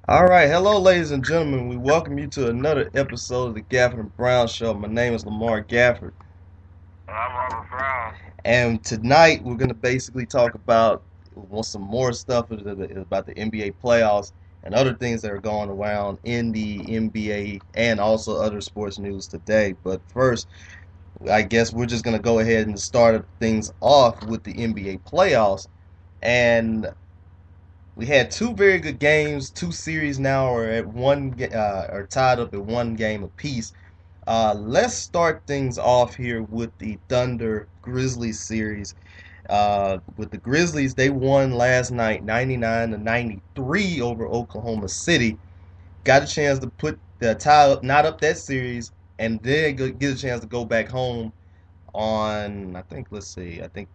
All right, hello, ladies and gentlemen. We welcome you to another episode of the Gafford and Brown Show. My name is Lamar Gafford, I'm Robert Brown. and tonight we're going to basically talk about some more stuff about the NBA playoffs and other things that are going around in the NBA and also other sports news today. But first, I guess we're just going to go ahead and start things off with the NBA playoffs. And we had two very good games. Two series now are at are tied up at one game apiece. Let's start things off here with the Thunder Grizzlies series. With the Grizzlies, they won last night, 99-93 over Oklahoma City. Got a chance to put the tie up, not up that series, and then get a chance to go back home on. I think. Let's see. I think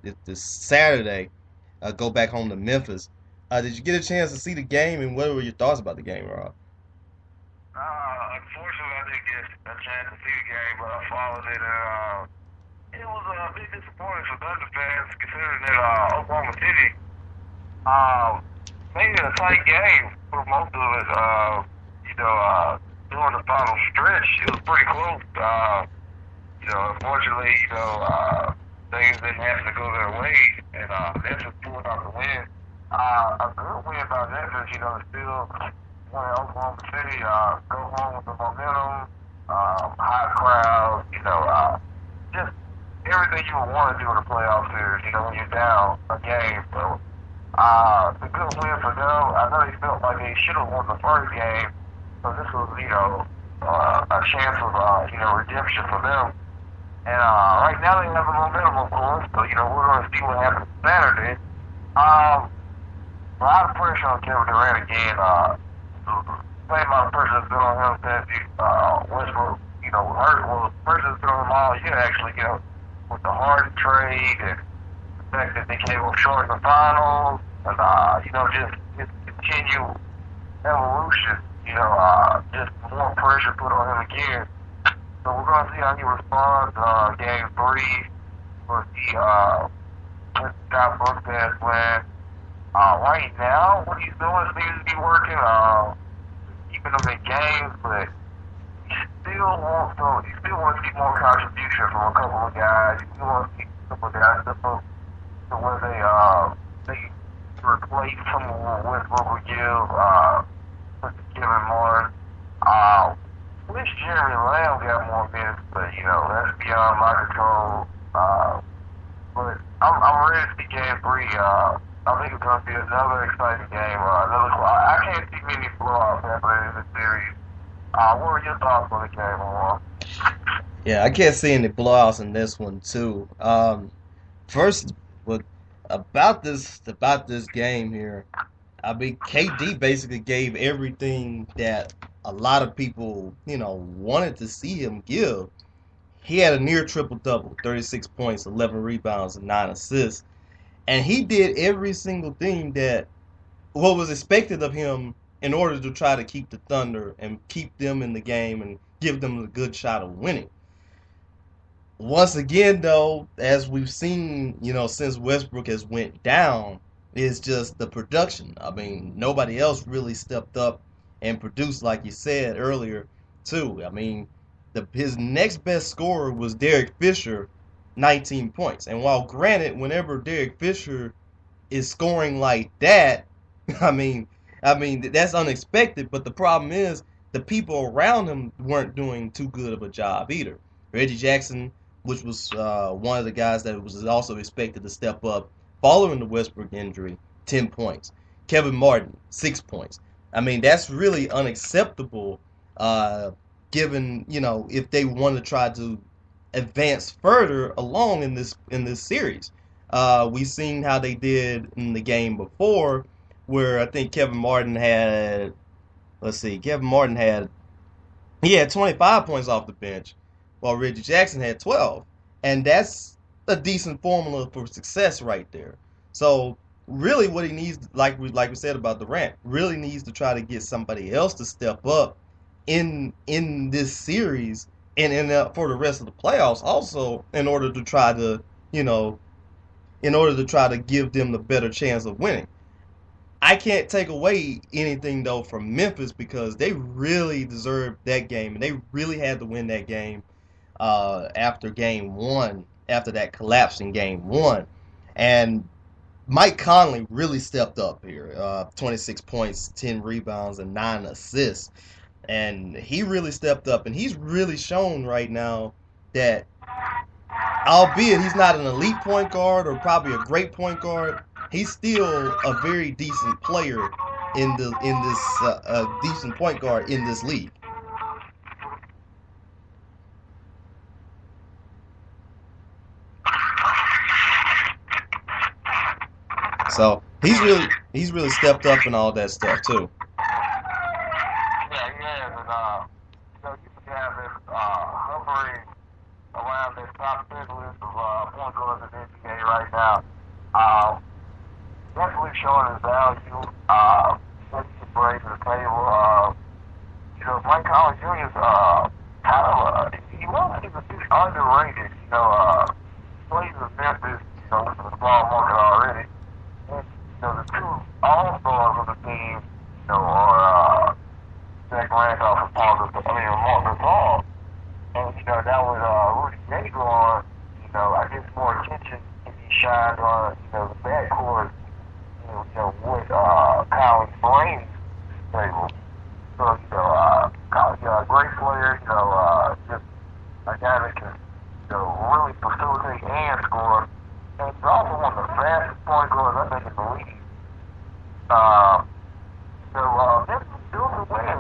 this Saturday. Go back home to Memphis. Did you get a chance to see the game, and what were your thoughts about the game, Rob? Unfortunately, I didn't get a chance to see the game, but I followed it. It was a bit disappointing for Thunder fans, considering that Oklahoma City made it a tight game for most of it. During the final stretch, it was pretty close. Unfortunately, things didn't happen to go their way, and Memphis pulled out the win. A good win by Memphis, still when Oklahoma City go home with the momentum, high crowd, just everything you would want to do in a playoff series, when you're down a game. So, the good win for them. I know they felt like they should have won the first game, so this was, a chance of, redemption for them. And right now they have a momentum, of course, so, we're going to see what happens Saturday. A lot of pressure on Kevin Durant again. Same amount of pressure that's been on him since Westbrook, hurt. Well, the pressure that's been on him all year, actually, with the Harden trade and the fact that they came up short in the finals, and, just his continued evolution, just more pressure put on him again. So we're going to see how he responds. Game three, we'll see Scott Brooks win. Right now, what he's doing seems to be working. Keeping them in games, but he still wants to see more contribution from a couple of guys. He wants to see a couple of guys to where they replace some of what Westbrook would give. With Kevin Martin. Wish Jeremy Lamb got more minutes, but that's beyond my control. But I'm ready to see game three. I think it's going to be another exciting game. I can't see many blowouts happening in the series. What were your thoughts on the game, Omar? Yeah, I can't see any blowouts in this one too. First, what about this game here? I mean, KD basically gave everything that a lot of people, wanted to see him give. He had a near triple double, 36 points, 11 rebounds, and 9 assists. And he did every single thing that what was expected of him in order to try to keep the Thunder and keep them in the game and give them a good shot of winning. Once again, though, as we've seen, since Westbrook has went down, is just the production. I mean, nobody else really stepped up and produced like you said earlier, too. I mean, his next best scorer was Derek Fisher, 19 points. And while granted, whenever Derek Fisher is scoring like that, I mean, that's unexpected. But the problem is the people around him weren't doing too good of a job either. Reggie Jackson, which was one of the guys that was also expected to step up following the Westbrook injury, 10 points. Kevin Martin, 6 points. I mean, that's really unacceptable, given if they want to try to advance further along in this series. We've seen how they did in the game before, where I think Kevin Martin had, let's see, he had 25 points off the bench, while Reggie Jackson had 12, and that's a decent formula for success right there. So really, what he needs, like we said about Durant, really needs to try to get somebody else to step up in this series and for the rest of the playoffs, also in order to try to give them the better chance of winning. I can't take away anything though from Memphis because they really deserved that game and they really had to win that game after game one, after that collapse in game one. And Mike Conley really stepped up here. 26 points, 10 rebounds, and 9 assists. And he really stepped up, and he's really shown right now that, albeit he's not an elite point guard or probably a great point guard, he's still a very decent player in this decent point guard in this league. So he's really stepped up and all that stuff too. Yeah, he has, and you can have this hovering around this top 10 list of point guards in the NBA right now. Definitely showing his value. What he can bring to the table. Mike Conley Jr. is kind of he was even underrated. Plays in Memphis, which is a small market already. And, the two all-stars of the team, are Zach Randolph and Marcus Hall. And, now with Rudy Gay gone, I guess more attention can be shined on, the backcourt, with Colin Blaine table. So, great player, just a guy that can, really facilitate and score. And he's also one of the fastest point guards I think in the league. This is still the win.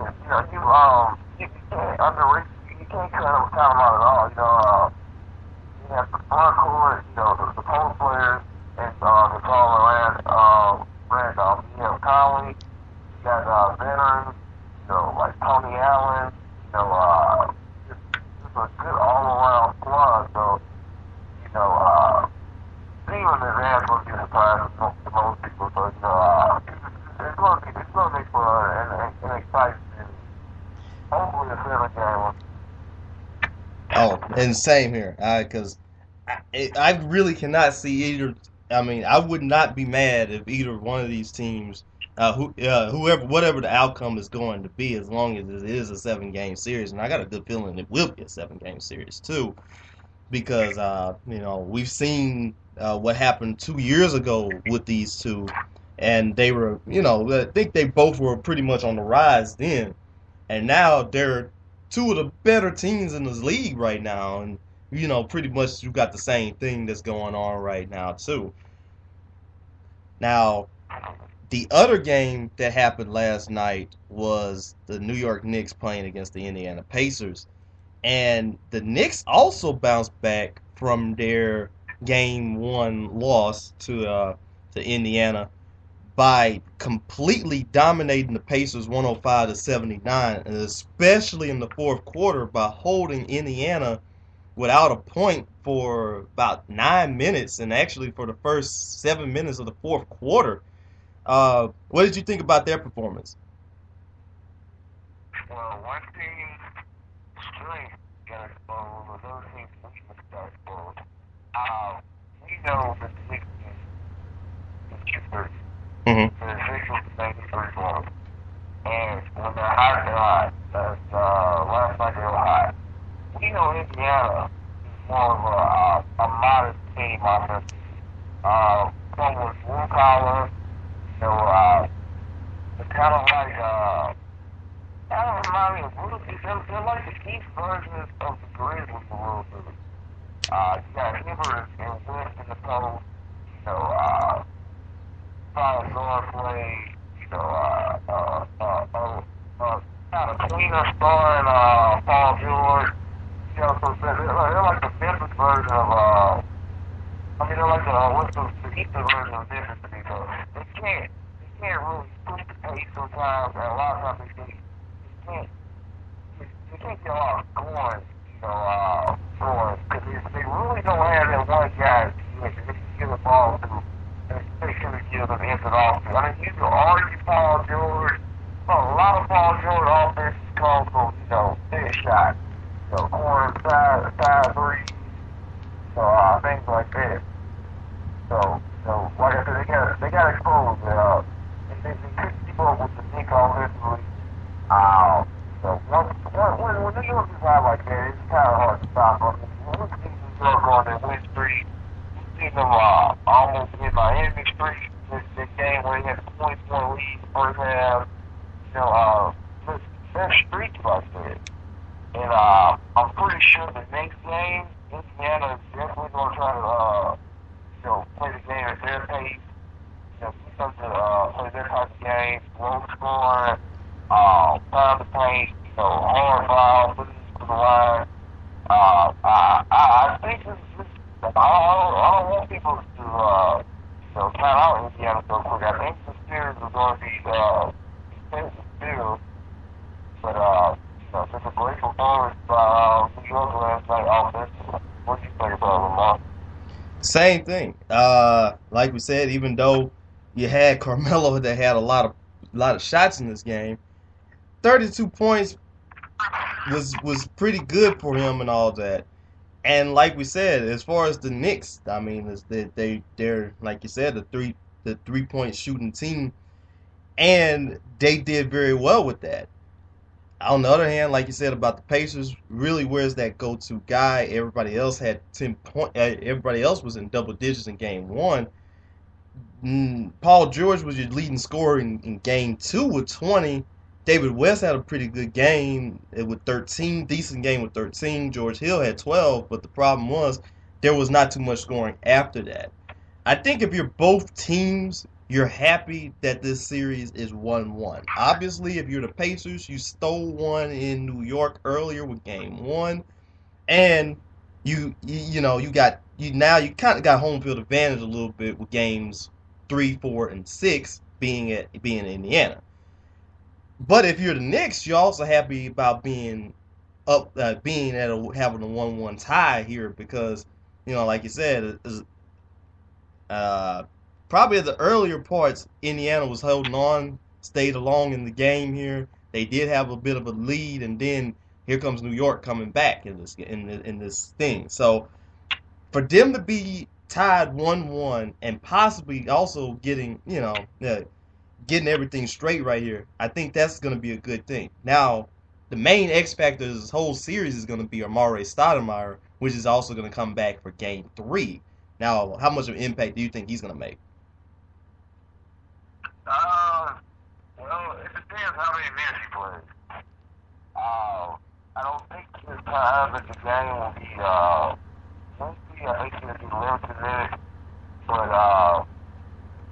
You can't underrate, you can't count him out at all. You have the front court, the post players, and the tall Randolph. You have Conley, you got veterans, like Tony Allen, just a good all-around squad. So, seeing his ass would be a surprise to most people. So, it's going to be for an exciting series. Hopefully a 7-game one. Oh, and same here, because I really cannot see either. I mean, I would not be mad if either one of these teams, whatever the outcome is going to be, as long as it is a 7-game series, and I got a good feeling it will be a 7-game series too, because we've seen what happened 2 years ago with these two, and they were, I think they both were pretty much on the rise then, and now they're two of the better teams in this league right now, and pretty much you got the same thing that's going on right now too. Now, the other game that happened last night was the New York Knicks playing against the Indiana Pacers, and the Knicks also bounced back from their game one loss to Indiana by completely dominating the Pacers 105-79, and especially in the fourth quarter by holding Indiana without a point for about 9 minutes, and actually for the first 7 minutes of the fourth quarter. What did you think about their performance? Well, one team's strength got exposed, or those teams' weakness got exposed. We know that the Knicks can shoot 30. Mm-hmm. The Sixers can make it 3 points. And when they're hot, they're hot. Last night they were hot. We know Indiana is more of a modest team offensively. Some with blue collar, they're kind of like, kind of remind me of little bit, they're like the East versions of the Grizzlies a little bit. You got Hibbert and West in the post, solid guard play, kind of cleaner starring Paul George. So they're like the Memphis version of, they're like the Eastern version of Memphis to me. So they can't really push the pace sometimes, and a lot of times they can't get a lot of scoring, because they really don't have that one guy that they can give the ball to, and especially give them instant offense. You can argue Paul George, but a lot of Paul George offense comes from, big shots. Corner side three, things like that. So like I said, they got exposed. And offensively. So when New York is out like that, it's kind of hard to stop them. When we see New York on that win streak, we see them almost in Miami streak. This game where they had a 20-point lead first half. They're streaks like that. And I'm pretty sure the next game, Indiana is definitely going to try to, play the game at their pace. Something play their type of game, low scoring, pound the paint, hard foul, put it to the line. I think this I don't want people to, count out Indiana so quick. I think the series is going to be expensive still, but just a great performance by New York last night offensively. What do you think about it, Lamar? Same thing. Like we said, even though you had Carmelo that had a lot of shots in this game, 32 points was pretty good for him and all that. And like we said, as far as the Knicks, I mean, they're like you said, the 3-point shooting team, and they did very well with that. On the other hand, like you said about the Pacers, really, where's that go-to guy? Everybody else had 10 point. Everybody else was in double digits in game one. Paul George was your leading scorer in game two with 20. David West had a pretty good game with 13, decent game with 13. George Hill had 12, but the problem was there was not too much scoring after that. I think if you're both teams, you're happy that this series is 1-1. Obviously, if you're the Pacers, you stole one in New York earlier with game one, and you kind of got home field advantage a little bit with games 3, 4, and 6 being in Indiana. But if you're the Knicks, you're also happy about being up, having a 1-1 tie here because, like you said, probably the earlier parts, Indiana was holding on, stayed along in the game here. They did have a bit of a lead, and then here comes New York coming back in this thing. So for them to be tied 1-1 and possibly also getting everything straight right here, I think that's going to be a good thing. Now, the main X factor of this whole series is going to be Amare Stoudemire, which is also going to come back for game 3. Now, how much of an impact do you think he's going to make? Well, it depends how many minutes he plays. I don't think his time at the game will be, I think he'll be limited minutes, but,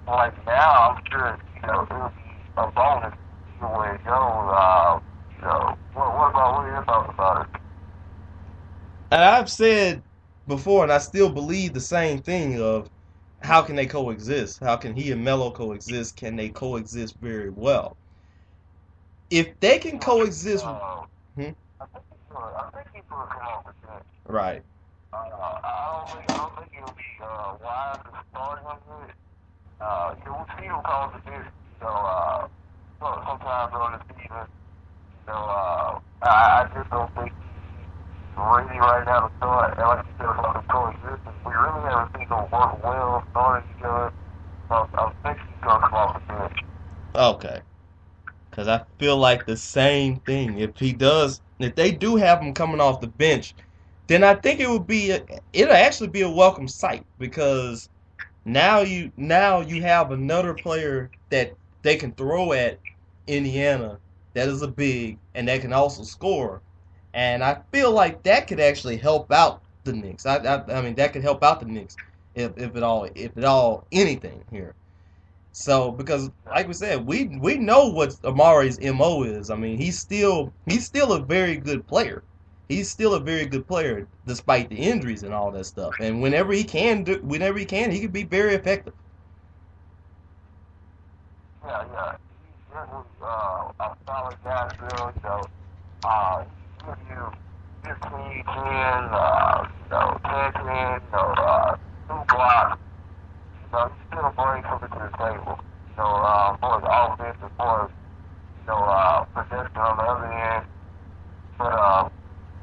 like now, I'm sure, it'll be a bonus either way it goes. What are your thoughts about it? And I've said before, and I still believe the same thing of how can they coexist? How can he and Melo coexist? Can they coexist very well? If they can coexist, I think he's going to come off the bench. right? I don't think it'll be wise to start him with. We'll see him call the bench. Sometimes during the season. I just don't think he's ready right now to start. And like you said about the coexistence, we really haven't seen them work well starting each other. So I think he's going to come off the bench. Okay. Because I feel like the same thing. If they do have him coming off the bench, then I think it'll actually be a welcome sight because now you have another player that they can throw at Indiana that is a big and that can also score, and I feel like that could actually help out the Knicks. I mean that could help out the Knicks if at all anything here. So because like we said, we know what Amare's MO is. I mean he's still a very good player. He's still a very good player despite the injuries and all that stuff. And whenever he can, he can be very effective. Yeah. He's really a solid guy still, give you 15, 10, 10, 2 blocks. He's still bringing something to the table. For the offense as far as, possession on the other end. But,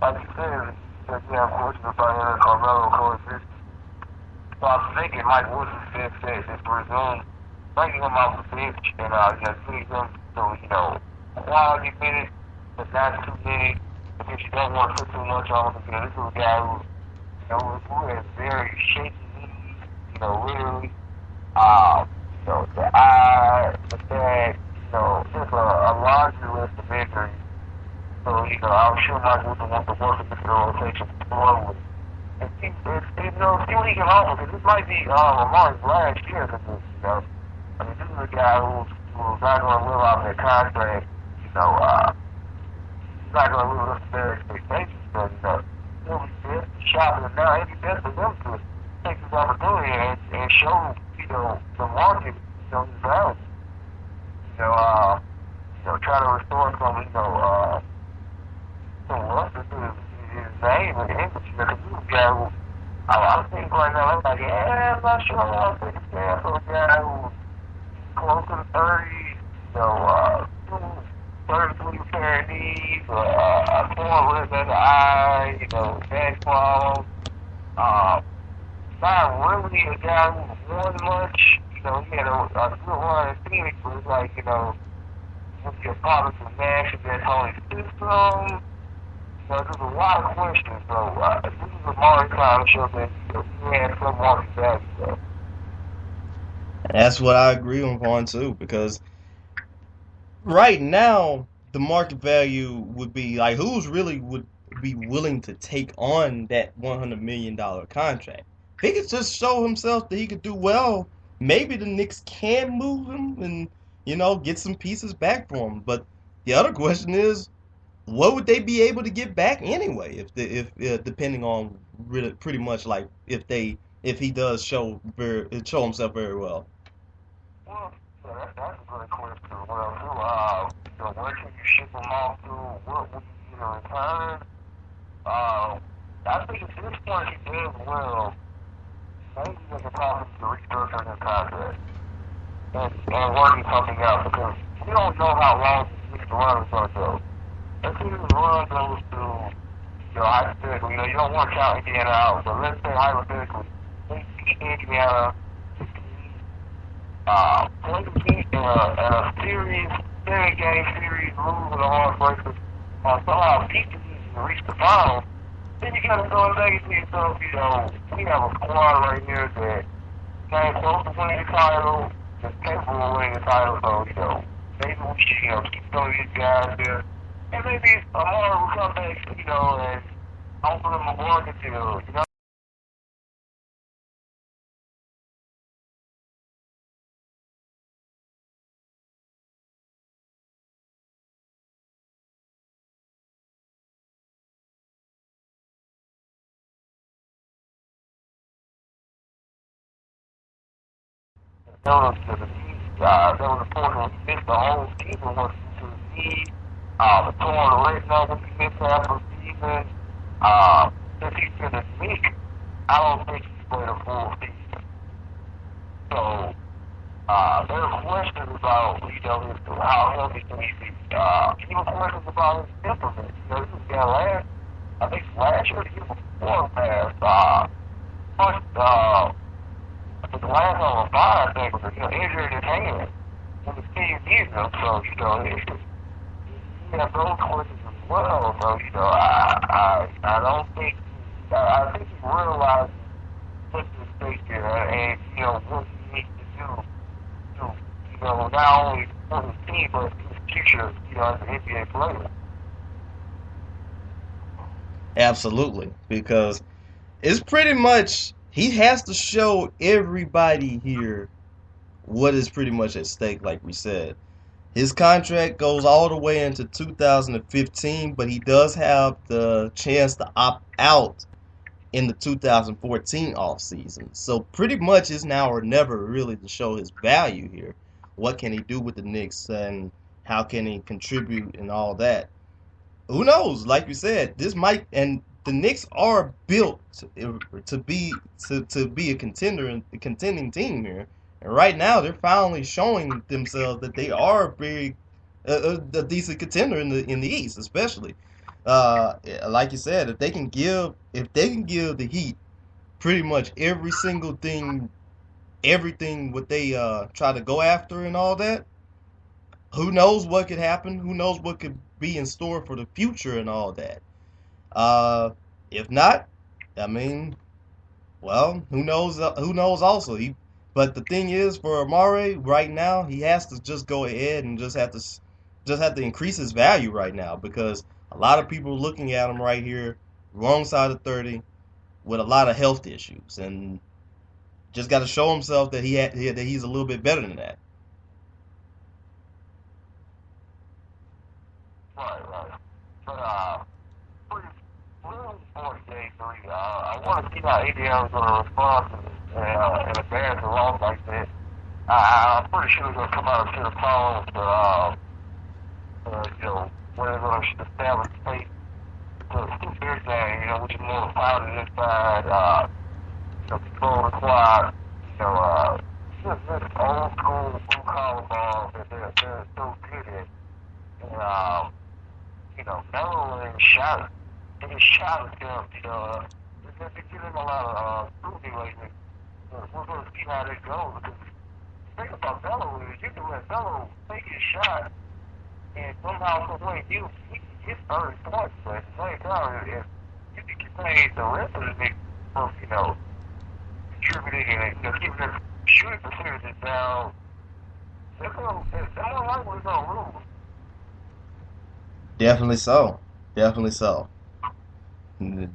like you said, you have questions about him and Carmelo coexistence. So I think it might work in this case. It's resumed bringing him off the bench and getting him quality minutes, but not too many because you don't want to put too much on him. This is a guy who has very shaky knees, literally. The eye, the back, just a laundry list of injuries. So, I'm sure Mike would want to work with this rotation slowly. And see what he can offer, because this might be Lamar's last year. I mean, this is a guy who's not going to live out their contract, he's not going to live up to their expectations, but, he'll be best shopping him now. It'd be best for them to take this opportunity and show, the market, his value. Try to restore some luster to his name and image, because he's a guy who, a lot of things right now, I'm like, yeah, I'm not sure I'll take a stand for a guy who's close to the 30s, 33 pair of knees, a torn rib in the eye, back problems. Not really a guy who won much. He had a good run in Phoenix, but it's like, with your problems with Nash and that whole system. There's a lot of questions, so this is a Maury kind of show that he had some market value, so. And that's what I agree on too, because right now the market value would be like, who's really would be willing to take on that $100 million contract? If he could just show himself that he could do well, maybe the Knicks can move him and get some pieces back for him. But the other question is, what would they be able to get back anyway? If depending on really pretty much like if he does show himself very well. Well, that's a good question. Well, too, where can you ship them off to? What would you get in return? I think at this point he did well. Maybe there's a possibility to restructure his contract and working something out, because we don't know how long this run is going to go. Let's say this run goes to, hypothetically, you don't want to count Indiana out, but let's say hypothetically, they beat Indiana, play the Heat in a series, 7-game series, lose in the heartbreakers, or somehow beat the Heat and reach the finals. Then you gotta go back and to yourself, we have a squad right here that came close to winning the title, that's capable of winning the title, so, maybe we should, keep some of these guys there. And maybe Amara will come back, and offer them a bargain deal, There was a point where he missed the whole season was to the knee, the torn retina when he missed half the season. Since he's been a Nick, I don't think he's played a full season. So, there are questions about, how healthy can he be. Even questions about his temperament. This guy I think last year, the year before last, the last on the fire, I think, was, injured his hand when the team needed him. So, you have those questions as well. So, I don't think, I think he realizes what's the stake there and, what he needs to do to, not only for his team, but his future, as an NBA player. Absolutely, because it's pretty much he has to show everybody here what is pretty much at stake, like we said. His contract goes all the way into 2015, but he does have the chance to opt out in the 2014 offseason. So pretty much it's now or never really to show his value here. What can he do with the Knicks and how can he contribute and all that? Who knows? Like you said, this might, and the Knicks are built to be a contender and a contending team here. And right now, they're finally showing themselves that they are a decent contender in the East, especially. Like you said, if they can give the Heat pretty much every single thing everything what they try to go after and all that, who knows what could happen? Who knows what could be in store for the future and all that? Uh, if not, I mean, well, who knows? Who knows? Also, but the thing is, for Amare right now, he has to just go ahead and just have to increase his value right now because a lot of people are looking at him right here, wrong side of 30, with a lot of health issues, and just got to show himself that that he's a little bit better than that. Right. But pretty really 48-3. I want to see how ADL is going to respond to this and advance a loss like this. I'm pretty sure they're going to come out to the phone where they're going to establish space to their game, which is more positive side, control the quad, just old school blue collar ball that they're so good at. And, Melo and shot and his shot attempt, they've been getting a lot of scrutiny lately. We're going to see how they go because the thing about Melo is you can let Melo take his shot and somehow, some way, he can get 30 points, but at the same time, if you can contain the rest of the niggas from, contributing and, keeping their shooting percentages down, they're likely going to lose. Definitely so. Definitely so.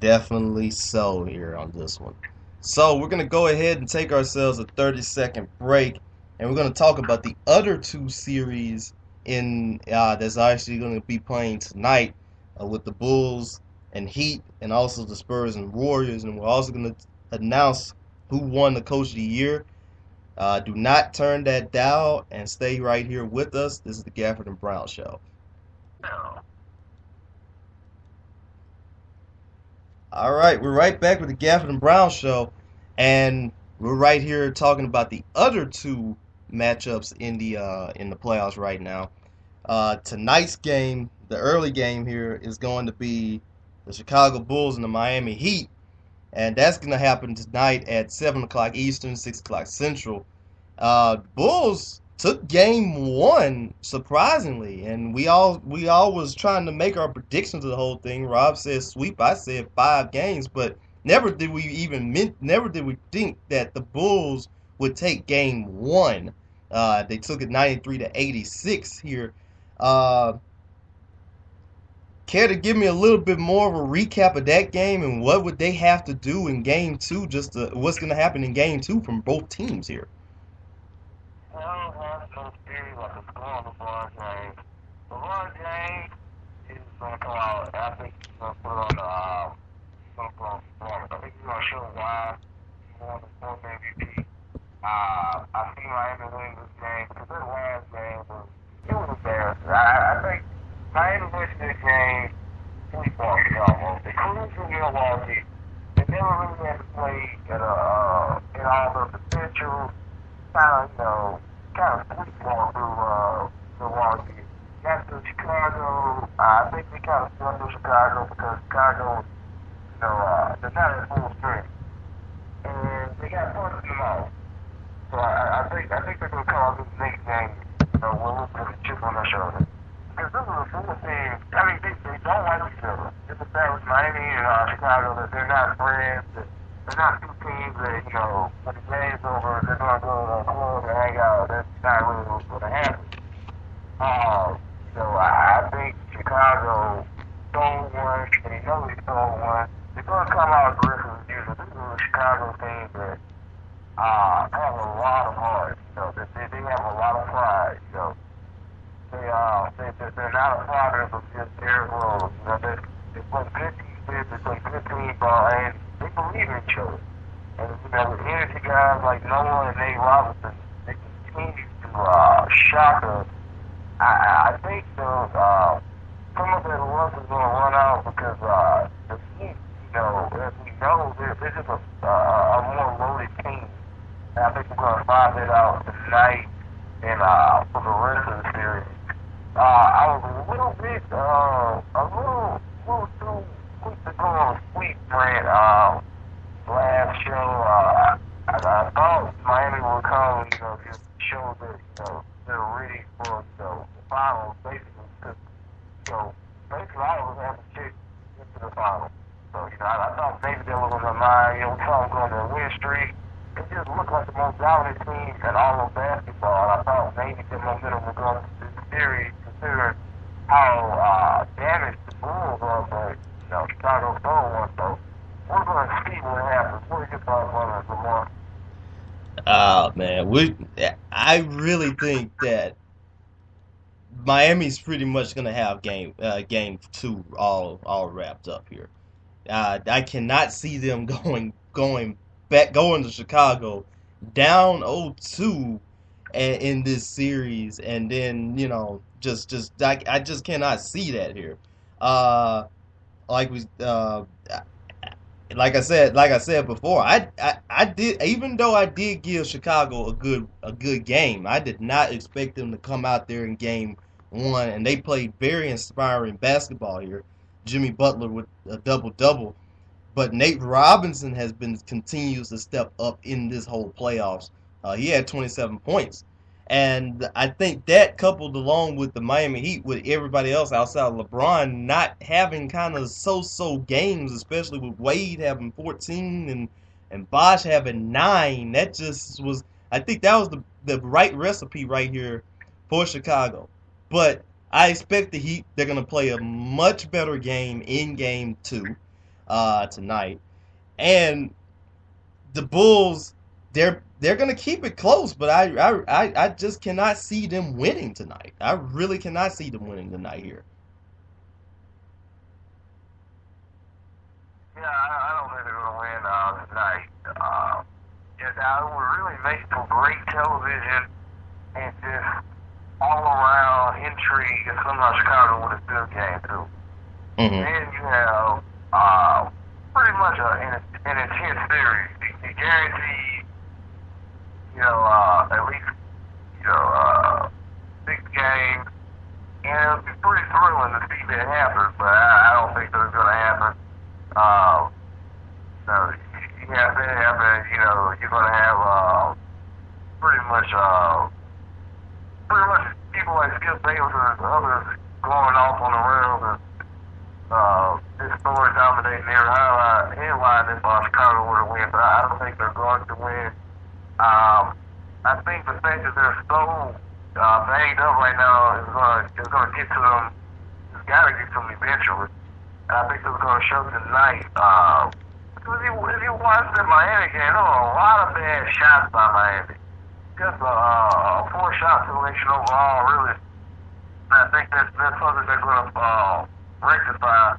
Definitely so here on this one. So we're gonna go ahead and take ourselves a 30-second break, and we're gonna talk about the other two series in that's actually gonna be playing tonight with the Bulls and Heat, and also the Spurs and Warriors, and we're also gonna announce who won the Coach of the Year. Do not turn that dial and stay right here with us. This is the Gafford and Brown Show. All right, we're right back with the Gafford and Brown Show, and we're right here talking about the other two matchups in the playoffs right now. Tonight's game, the early game here, is going to be the Chicago Bulls and the Miami Heat, and that's going to happen tonight at 7 o'clock Eastern, 6 o'clock Central. Bulls took game one surprisingly, and we all was trying to make our predictions of the whole thing. Rob said sweep, I said 5 games, but never did we think that the Bulls would take game one. They took it 93-86 here. Uh, Care to give me a little bit more of a recap of that game and what would they have to do in game two? What's going to happen in game two from both teams here? I don't have no theory like a score on LeBron James. LeBron James is going to come out. I think he's going to put on performance. I think he's going to show why he won the fourth MVP. I see Miami winning this game because their last game was embarrassing. I think Miami wins this game sleepwalking almost. They cruised through Milwaukee. They never really had to play at all the potential. Kind of sleepwalk through Milwaukee. Got to Chicago. I think they kind of won through Chicago because Chicago, they're not at full strength, and they got punched in the mouth. So I think they're going to come out this next game, with a chip on their shoulder. Because this is a full team. I mean, they don't like each other. It's a fact with Miami and Chicago that they're not friends. They're not two teams that, when the game's over, they're going to go to a club and hang out. That's not really what's going to happen. I think Chicago stole one, and they know they stole one. They're going to come out aggressive as usual. This is a Chicago team that have a lot of heart. They have a lot of pride. They're not a product of just their rules. They play good defense, they play good team ball, and they believe in each other. And with energy guys like Noah and Nate Robinson, they continue to shock us. I think some of their luck is going to run out because the Heat, as we know, they're just a more loaded team. And I think we're going to find it out tonight and for the rest of the series. I was a little too quick to go on a sweep rant last show. I thought Miami would So basically, all of us have to check into the final. So, I thought maybe they were going to mind, we saw them going to a win streak. It just looked like the most dominant team in all of basketball. And I thought maybe the momentum would go into this series, considering how damaged the Bulls are, but, Chicago stole one. So we're going to see what happens. What are your thoughts on it, Lamar? Oh man, I really think that Miami's pretty much gonna have game two all wrapped up here. I cannot see them going to Chicago down 0-2 in this series, and then I just cannot see that here. Uh, like we like I said before, I did, even though I did give Chicago a good game, I did not expect them to come out there in game one, and they played very inspiring basketball here. Jimmy Butler with a double double, but Nate Robinson has been continues to step up in this whole playoffs. He had 27 points. And I think that coupled along with the Miami Heat, with everybody else outside of LeBron not having kind of so-so games, especially with Wade having 14 and Bosh having 9, that just was, I think that was the right recipe right here for Chicago. But I expect the Heat, they're going to play a much better game in game two tonight. And the Bulls, they're gonna keep it close, but I just cannot see them winning tonight. I really cannot see them winning tonight here. Yeah, I don't think they're going to win tonight. It would really make some great television and just all around intrigue if somehow Chicago would have still game too. Mm-hmm. Then you have pretty much an intense series. You guarantee, at least, 6 games. And it'll be pretty thrilling to see that happen, but I don't think that's going to happen. You have that happen, you're going to have pretty much people like Skip Bayless and others going off on the rails, and this story dominating their headline if Chicago were to win, but I don't think they're going to win. I think the fact that they're so banged up right now is going to get to them. It's got to get to them eventually. And I think it's going to show tonight. Because if you watch the Miami game, there were a lot of bad shots by Miami. Just a poor shot selection overall, really. I think that's something they're going to rectify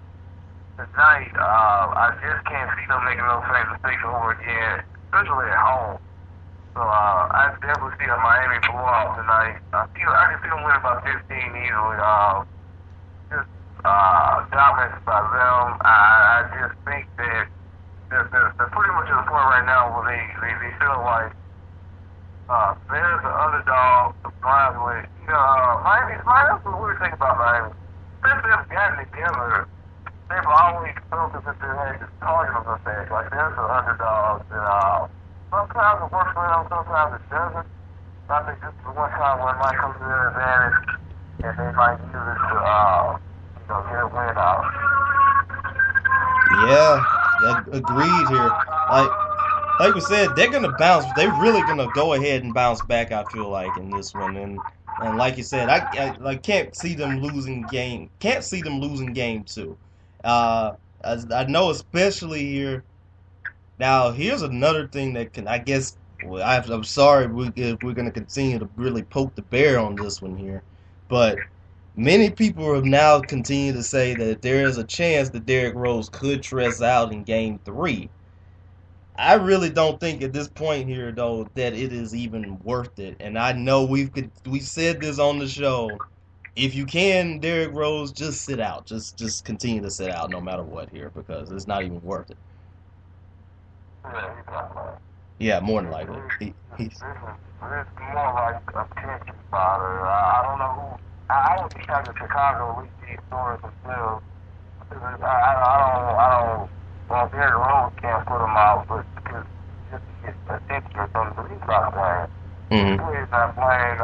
tonight. I just can't see them making those same mistakes over again, especially at home. So I definitely see a Miami blowout tonight. I can see them win about 15 easily. Just dominated by them. I just think that they're pretty much at the point right now where they feel like they're the underdog, surprisingly. Miami's that's the weird thing about Miami. Since they've gotten together, they've always felt as if they had this target on their back. Like, they're the underdogs. And sometimes it works for them, sometimes it doesn't. I think this is the one time when it might come to their advantage, and they might use it to, get a win out. Yeah, agreed here. Like we said, they're gonna bounce. They're really gonna go ahead and bounce back. I feel like in this one, and like you said, I can't see them losing game. Can't see them losing game two. I know, especially here. Now, here's another thing that can, I guess, I'm sorry if we're going to continue to really poke the bear on this one here, but many people have now continued to say that there is a chance that Derrick Rose could dress out in game three. I really don't think at this point here, though, that it is even worth it. And I know we said this on the show. If you can, Derrick Rose, just sit out. Just continue to sit out no matter what here, because it's not even worth it. Yeah, more than likely. It's more like a tension fodder. I don't know who. I would be talking to Chicago leak these stories themselves. I don't. Well, Derrick Rose can't put them out, but because just to get attention or something, but he's not playing. Mm-hmm. He's not playing.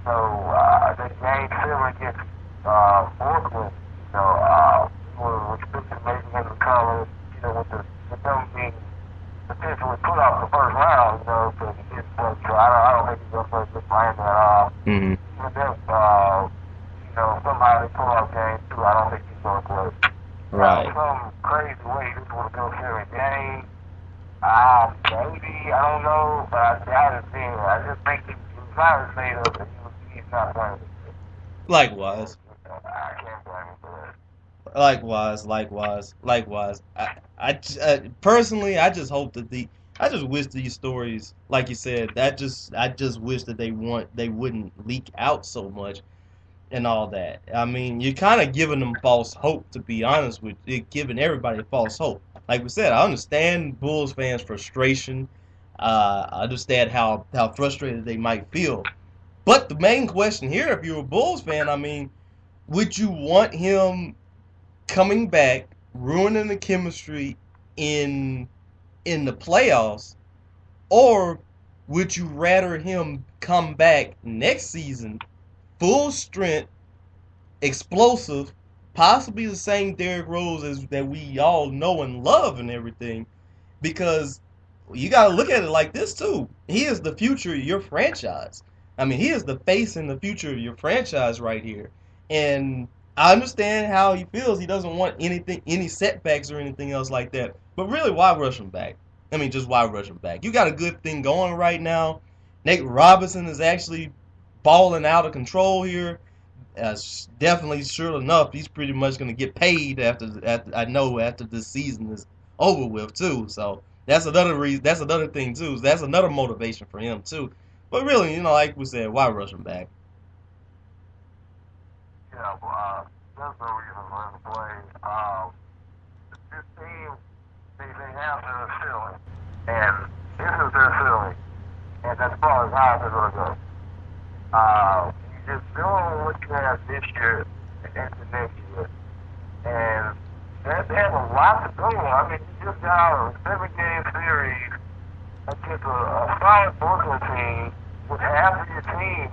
The game 7 against Brooklyn, were restricted making him the color, with them being potentially put off the first round, to get play. So I don't think he's going to play with Miami at all. Mm-hmm. Even if, somehow they pull off game two, I don't think he's going to play. Right. Some crazy way this would go seven game. Maybe, I don't know, but I doubt it. I just think he's not made up and he's not playing. Likewise. I can't blame him for that. Likewise. I personally, I just hope that I just wish these stories, like you said, I just wish that they wouldn't leak out so much and all that. I mean, you're kind of giving them false hope, to be honest with you, giving everybody false hope. Like we said, I understand Bulls fans' frustration. I understand how frustrated they might feel. But the main question here, if you're a Bulls fan, I mean, would you want him coming back, ruining the chemistry in the playoffs, or would you rather him come back next season, full strength, explosive, possibly the same Derrick Rose as that we all know and love and everything? Because you got to look at it like this too. He is the future of your franchise. I mean, he is the face and the future of your franchise right here. And I understand how he feels. He doesn't want any setbacks or anything else like that. But really, why rush him back? I mean, just why rush him back? You got a good thing going right now. Nate Robinson is actually balling out of control here. Definitely, sure enough, he's pretty much going to get paid after this season is over with too. So that's another reason. That's another thing too. That's another motivation for him too. But really, like we said, why rush him back? Yeah, there's no reason for him to play. This team, they have their ceiling, and this is their ceiling, and that's as far as high as they're going to go. You just doing what you have this year and into next year, and they have a lot to go. I mean, you just got a 7-game series against a solid Brooklyn team with half of your team,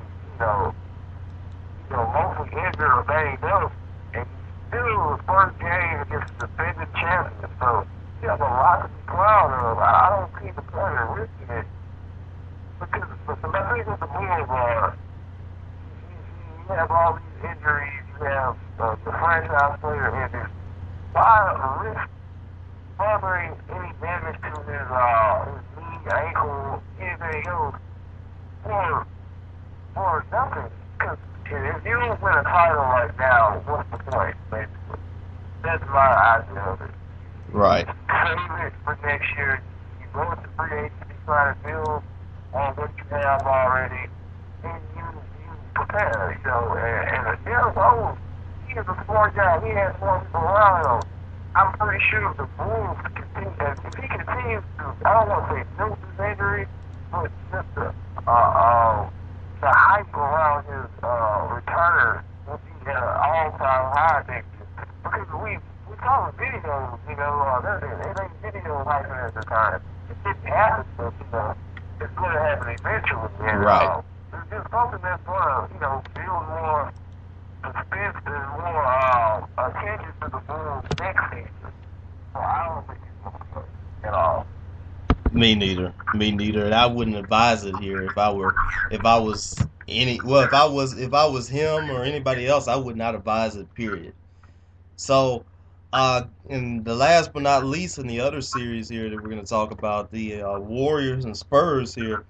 mostly injured or banged up, and still the first game against the defending champion. So you have a lot to be proud of. I don't see the player risking it. Because the thing with the Bulls are, you have all these injuries, you have the franchise player injured. Why risk furthering any damage to his knee, ankle, anything else for nothing? Because if you don't win a title right now, what's the point, basically? That's my idea of it. Right. Save it for next year. You go into free agency, try to build on what you have already, and you prepare, and Derrick Rose, he is a smart guy. He has more people around him. I'm pretty sure the Bulls continue, if he continues to, I don't want to say milk his injury, but just the hype around his return will be at an all-time high next year. Because we saw the videos, they make videos hyping at the time. It didn't happen, but, it's going to happen eventually. And, right. It's just something that's going to, build more suspense and more attention to the Bulls next season. So I don't think he's going to play at all. Me neither. And I wouldn't advise it here if I was him or anybody else, I would not advise it, period. So, and the last but not least in the other series here that we're going to talk about, the Warriors and Spurs here.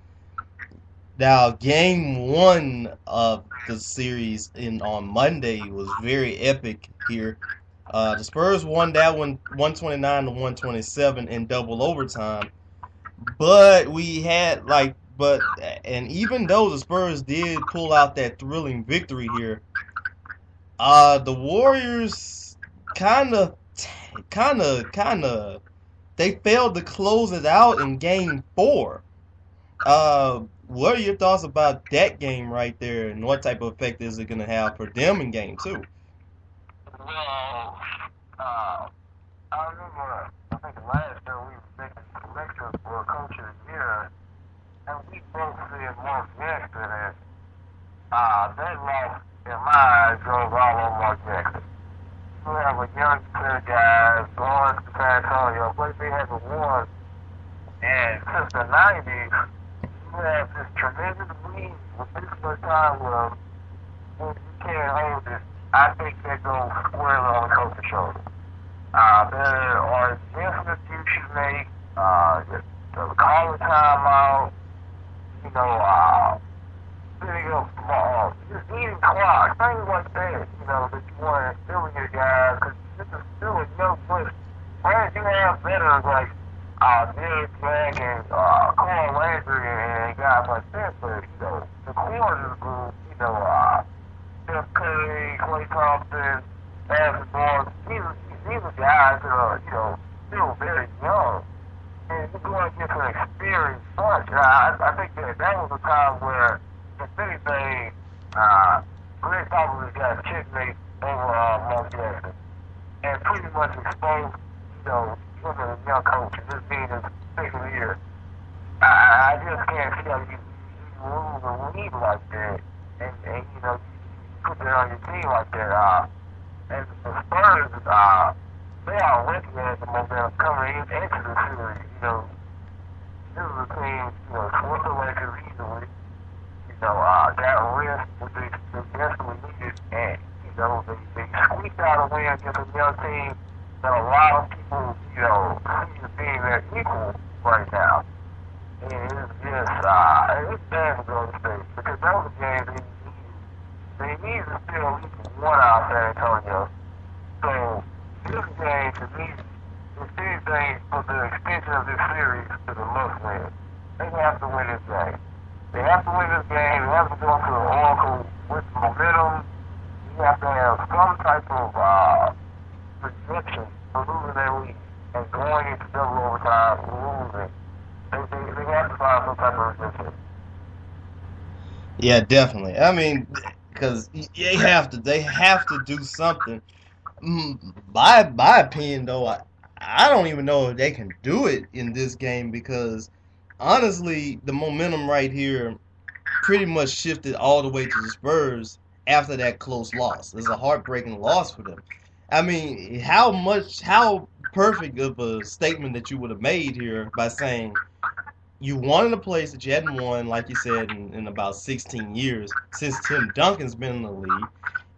Now, game 1 of the series on Monday was very epic here. The Spurs won that one 129 to 127 in double overtime. But and even though the Spurs did pull out that thrilling victory here, the Warriors kind of, they failed to close it out in game 4. What are your thoughts about that game right there, and what type of effect is it going to have for them in game 2? Well, I remember, I think last year we were making selections for Coach of the Year, and we both said Mark Jackson, and that loss in my eyes, goes all on Mark Jackson. You have a young set of guys going to San Antonio, but they haven't won. And since the 90s, you have this tremendous lead with this much time left, and you can't hold it. I think that goes squarely on the coach's shoulder. There are definite you should make, call the timeout, you know, setting up, just eating clock, things like that, you know, that you want to instill in your guys, because this is still a young push. Whereas you have veterans like Derek Jack and Corey Landry and guys like that, but, you know, the core of the group, you know, Steph Curry, Klay Thompson, Gafford and Brown, these are guys that are, you know, still very young. And you're going against an experienced bunch. I think that was a time where, if anything, Greg probably got checkmate over Mark Jackson. And pretty much exposed, you know, him as a young coach, and this being his second year. I just can't see how you lose a lead like that. And you know, you put that on your team like that. And the Spurs, they are recognizing the momentum coming into the series. You know, this is a team, you know, swept the Lakers easily. You know, got rest, which they desperately needed, and, you know, they squeaked out a win against a young team that a lot of people, you know, see as being their equal right now. And it's just, it's bad for Golden State, because that was a game they needed to still at least one out of San Antonio. So, this game, to me, is anything for the extension of this series to the must-win. They have to win this game. They have to win this game. They have to go to the Oracle with momentum. You have to have some type of projection for losing their lead and going into double overtime losing. They have to find some type of projection. Yeah, definitely. I mean, because they have to do something. My opinion, though, I don't even know if they can do it in this game, because honestly, the momentum right here pretty much shifted all the way to the Spurs after that close loss. It's a heartbreaking loss for them. I mean, how perfect of a statement that you would have made here by saying you won in a place that you hadn't won, like you said, in about 16 years since Tim Duncan's been in the league.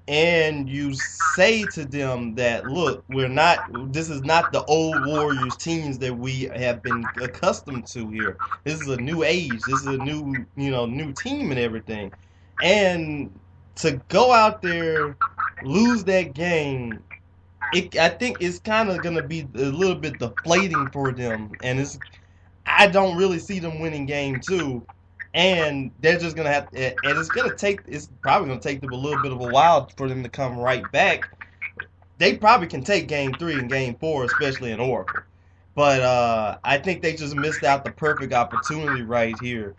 And you say to them that, look, this is not the old Warriors teams that we have been accustomed to here. This is a new age. This is a new team and everything. And to go out there, lose that game, I think it's kind of going to be a little bit deflating for them. And I don't really see them winning game 2. And they're just gonna have, and it's probably gonna take them a little bit of a while for them to come right back. They probably can take game 3 and game 4, especially in Oracle. But I think they just missed out the perfect opportunity right here.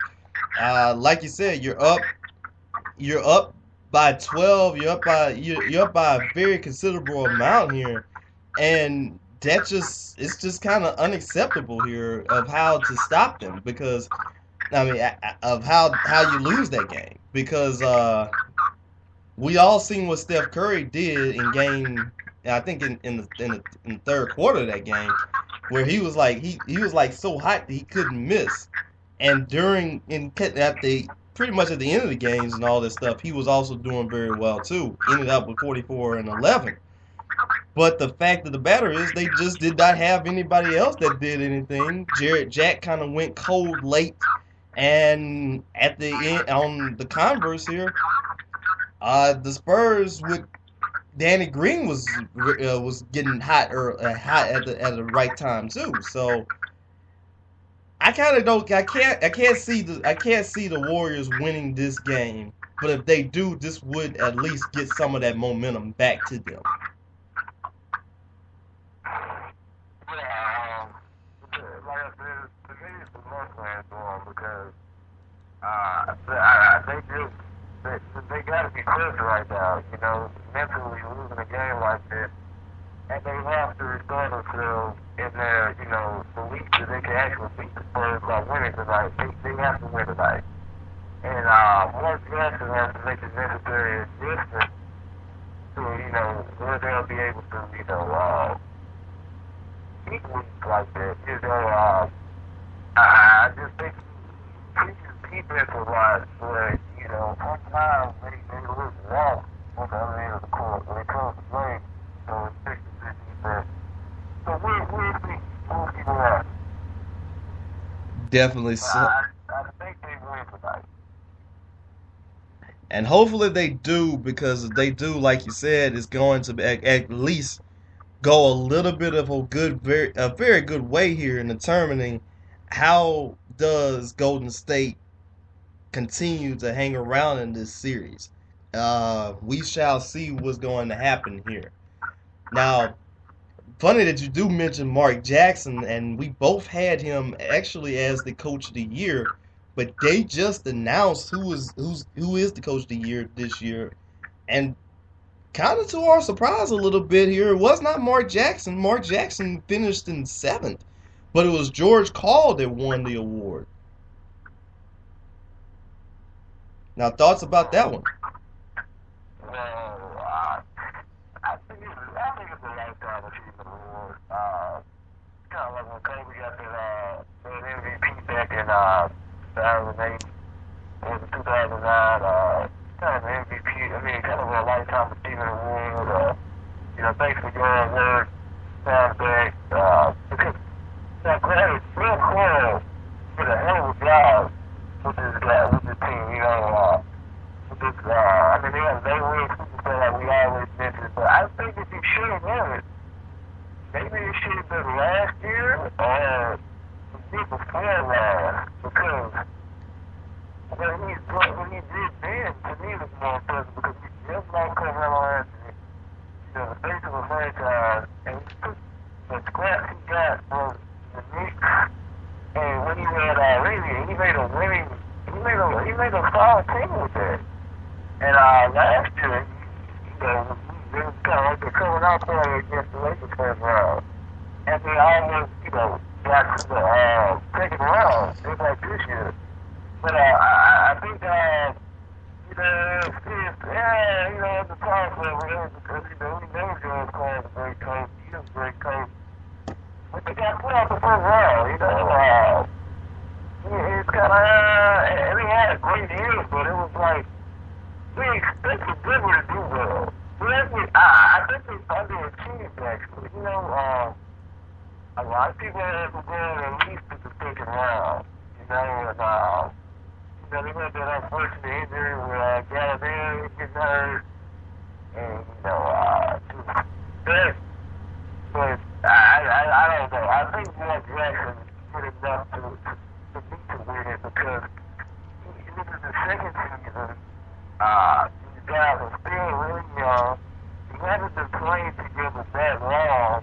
Like you said, you're up by 12. You're up by a very considerable amount here, and it's just kind of unacceptable here of how to stop them, because I mean, of how you lose that game, because we all seen what Steph Curry did in game. I think in the third quarter of that game, where he was like so hot that he couldn't miss, and pretty much at the end of the games and all this stuff, he was also doing very well too. Ended up with 44 and 11. But the fact of the matter is, they just did not have anybody else that did anything. Jarrett Jack kind of went cold late. And at the end, on the converse here, the Spurs with Danny Green was getting hot at the right time too. So I can't see the Warriors winning this game. But if they do, this would at least get some of that momentum back to them. Because they got to be clear right now, you know, mentally losing a game like this, and they have to restore themselves in their, you know, belief that they can actually beat the Spurs by winning tonight. They have to win tonight. And Mark Jackson has to make the necessary adjustments to, where they'll be able to, keep leagues like that. I just think preaches defensive wise, but, sometimes they look lost on the other end of the court when it comes to play. So it's fixing the defense. So we'll see what happens. Definitely. So, I think they win tonight. and hopefully they do, because if they do, like you said, it's going to be at least go a little bit of a very good way here in determining how does Golden State continue to hang around in this series. We shall see what's going to happen here. Now, funny that you do mention Mark Jackson, and we both had him actually as the coach of the year, but they just announced who is the coach of the year this year, and kind of to our surprise a little bit here, it was not Mark Jackson. Mark Jackson finished in seventh, but it was George Karl that won the award. Now, thoughts about that one? Well, I think it's a lifetime achievement award. Kind of like when Kobe got that MVP back in 2008 or 2009. Kind of an MVP. I mean, kind of a lifetime achievement award. Thanks for your work, time back. Because Bill Cole did a hell of a job with this guy, with the team. I mean, they win Super like we always mentioned, but I think if you should have won it, maybe it should have been last year or the year before last, because what he did then, to me, was more impressive, because he just like Carmelo Anthony, the face of a franchise, and he took the scraps he got from the Knicks, and when he had Arabia, he made a solid team with that. And last year, it was kind of like the coming out play against the Lakers first round. And they almost, got to the second round, just like this year. But I think, at the time, whatever, because, we know George Karl is a great coach. He is a great coach. But they got put out the first round, It's kind of, and he had a great year, but it was like, we expected Denver to do well. I think they underachieved, actually. A lot of people have been going at least to the second round, and, they had that unfortunate injury with Gafford getting hurt, and, but I don't know. I think Mark Jackson did enough to win it, because this is the second season. These guys are still really young. We haven't been playing together that long,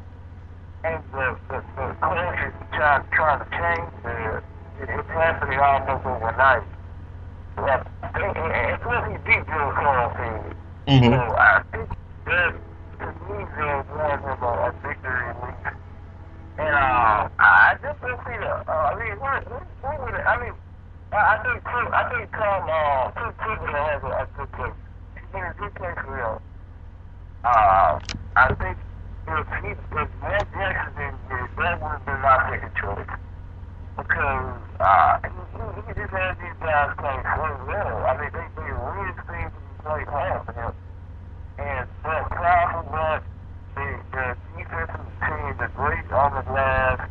and the culture is trying to change there. It's happening almost overnight. And plus he beat Joe Karl team. Mm-hmm. So I think that, to me, they'll warn him a victory at least. And I just don't see what would it, I think Tom Thibodeau has a good place. He's been a good place for him. I think if Mark Jackson in here, that would have been my second choice. Because he just had these guys play so well. I mean, they really seem to play hard for him. And that powerful bunch, the defensive team, the great on the glass,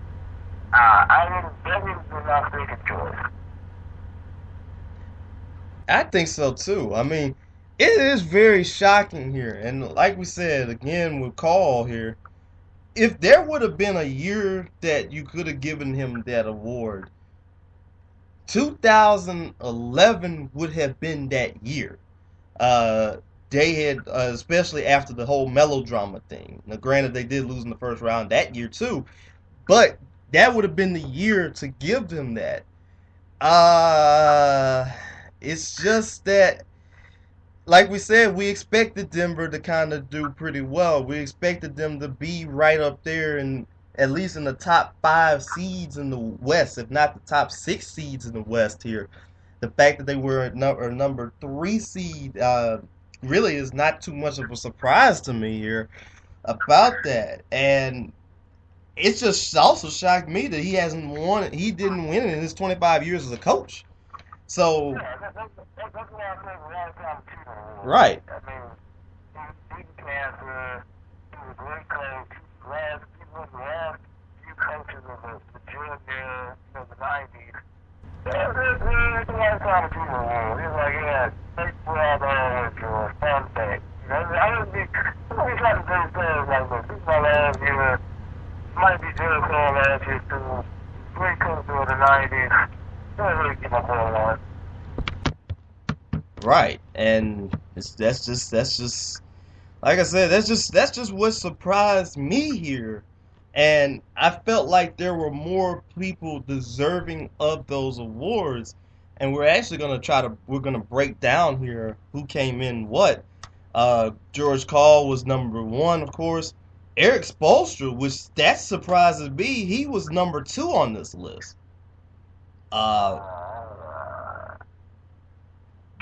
that would have been my second choice. I think so too. I mean, it is very shocking here, and like we said again with Karl here, if there would have been a year that you could have given him that award, 2011 would have been that year. They had, especially after the whole melodrama thing. Now, granted, they did lose in the first round that year too, but that would have been the year to give them that. Uh, it's just that, like we said, we expected Denver to kind of do pretty well. We expected them to be right up there, and at least in the top 5 seeds in the West, if not the top 6 seeds in the West here. The fact that they were a number 3 seed really is not too much of a surprise to me here about that. And it's just also shocked me that he hasn't won it. He didn't win it in his 25 years as a coach. So, Yeah, that's why I think a lot of times people. right, I mean, he cancer. He was a great coach. He was the last few coaches of the junior, the 90s. There's a lot of times people. He's like, yeah, baseball with your fun thing. I don't think somebody trying to do things like this. People last year might be Jerry Cole last year too. Great coach of the 90s. Don't really give up on one. right, and that's just like I said, that's just what surprised me here. And I felt like there were more people deserving of those awards. And we're gonna break down here who came in what. George Call was number one, of course. Eric Spoelstra, which that surprises me, he was number two on this list. Uh,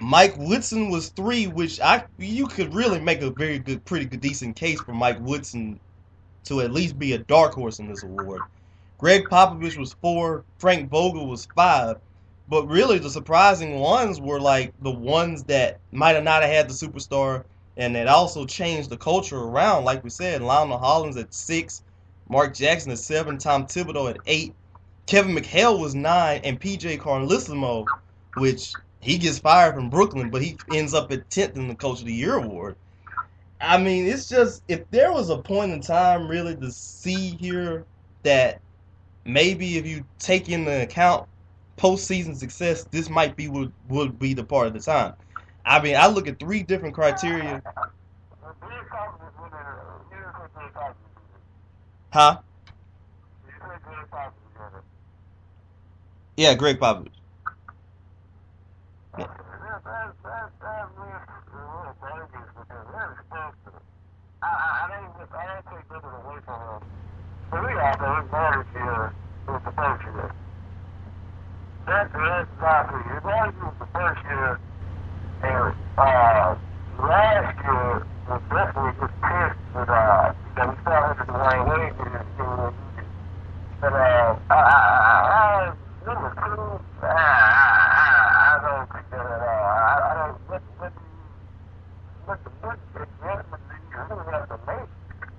Mike Woodson was three, which you could really make a pretty good, decent case for Mike Woodson to at least be a dark horse in this award. Greg Popovich was four, Frank Vogel was five, but really the surprising ones were like the ones that might have not have had the superstar and that also changed the culture around. Like we said, Lionel Hollins at six, Mark Jackson at seven, Tom Thibodeau at eight, Kevin McHale was nine, and PJ Carlesimo, which he gets fired from Brooklyn, but he ends up at 10th in the Coach of the Year award. I mean, it's just if there was a point in time really to see here that maybe if you take into account postseason success, this might be what would be the part of the time. I mean, I look at three different criteria. Huh? Yeah, Greg Popovich. Yeah. I don't take nothing away from him. For me, although his marriage here was the first year. That's exactly. His marriage was the first year, and last year was definitely just pissed with that we started with Dwayne Wade and but number two, I don't think that at all. I don't what adjustment do you really have to make?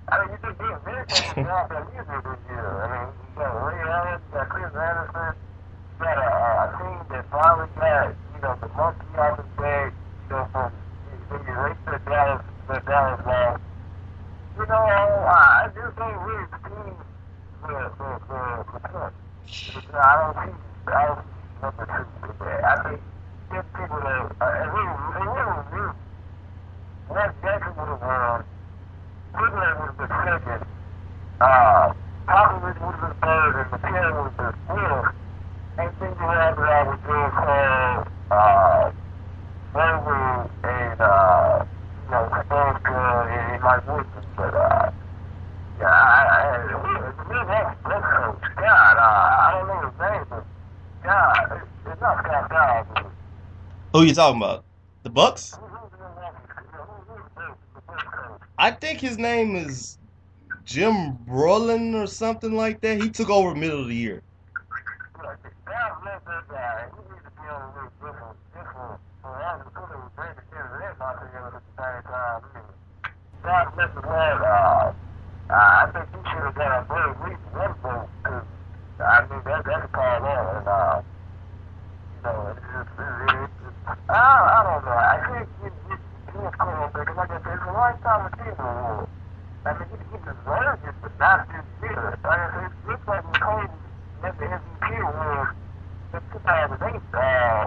I mean, you just did a very good job that you did this year. I mean, you got Ray Allen, you got Chris Anderson, you got a team that finally got, the monkey out of the bag, from when you rate the Dallas loss. I just ain't really seen the point. I don't see number two with that. I think there's people that, and we knew Mark Jackson would have won. Cleveland would have been second. Popovich would have been third, and McKinnon would have been fourth. And then you had that with Joe Cole, Vogel, and, Spreaker, and Mike Woodson. But, that's coach. God, I don't know his name, but God, it's not Scott Skiles. Who you talking about? The Bucks? I think his name is Jim Brolin or something like that. He took over middle of the year. I think he should have got a very weak one vote because I mean that's a call there, and I don't know. I think he was cool because like I said, it's a lifetime achievement award. I mean, he deserves it, but not this year. Like I said, it looks like McCoy got the MVP award in 2008,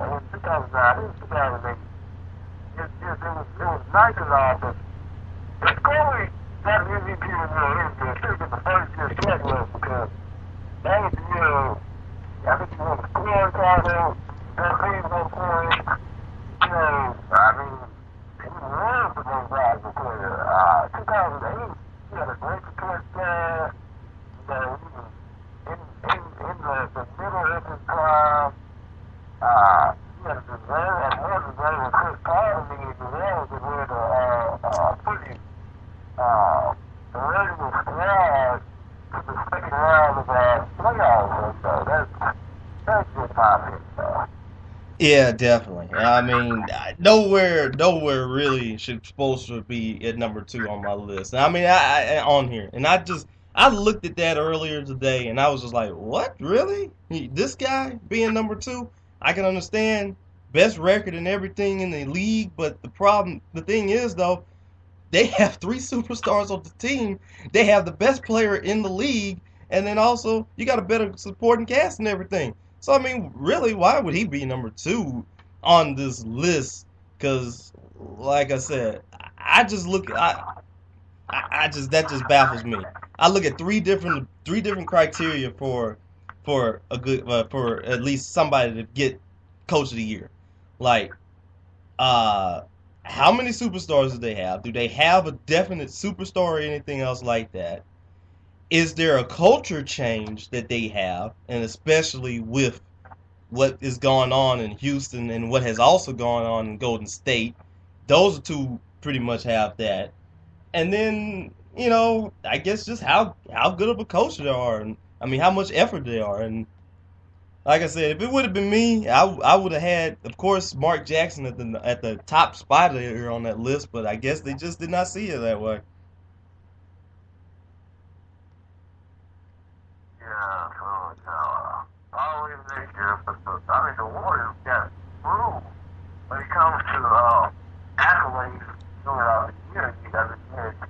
or 2009. I think it was 2008. It was nice and all, but McCoy got the MVP award. It should have been the first year schedule because that was the year. I think he won the scoring title. That team was scoring. I mean, he was the most valuable player. 2008, he had a great support staff. He was in the middle of his prime. He had a Yeah, definitely. I mean, nowhere really should supposed to be at number two on my list. I mean, on here, and I looked at that earlier today, and I was just like, what, really? This guy being number two? I can understand best record and everything in the league, but the thing is though, they have three superstars on the team. They have the best player in the league, and then also you got a better supporting cast and everything. So I mean, really, why would he be number two on this list? Because, like I said, I just look, I just that just baffles me. I look at three different criteria for a good for at least somebody to get coach of the year, like uh, how many superstars do they have? Do they have a definite superstar or anything else like that? Is there a culture change that they have, and especially with what is going on in Houston and what has also gone on in Golden State? Those two pretty much have that. And then, I guess just how good of a coach they are, and I mean how much effort they are, and like I said, if it would have been me, I would have had, of course, Mark Jackson at the top spot here on that list. But I guess they just did not see it that way. Yeah, so, always make sure, but I mean, the Warriors got screwed when it comes to accolades throughout the year. You got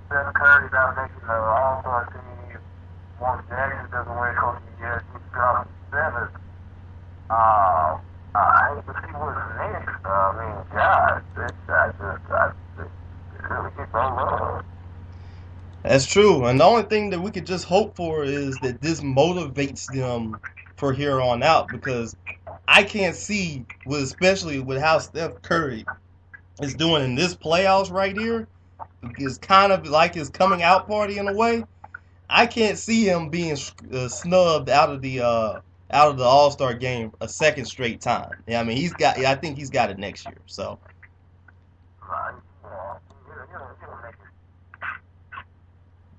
Steph Curry not making the All-Star team. Mark Jackson doesn't win Coach of the Year. He's dropping seventh. I hate to see what's next. I mean, God, it really gets no love. That's true. And the only thing that we could just hope for is that this motivates them for here on out, because I can't see, especially with how Steph Curry is doing in this playoffs right here, is kind of like his coming out party in a way. I can't see him being snubbed out of the All Star game a second straight time. Yeah, I mean I think he's got it next year. So Right? Yeah, you make it.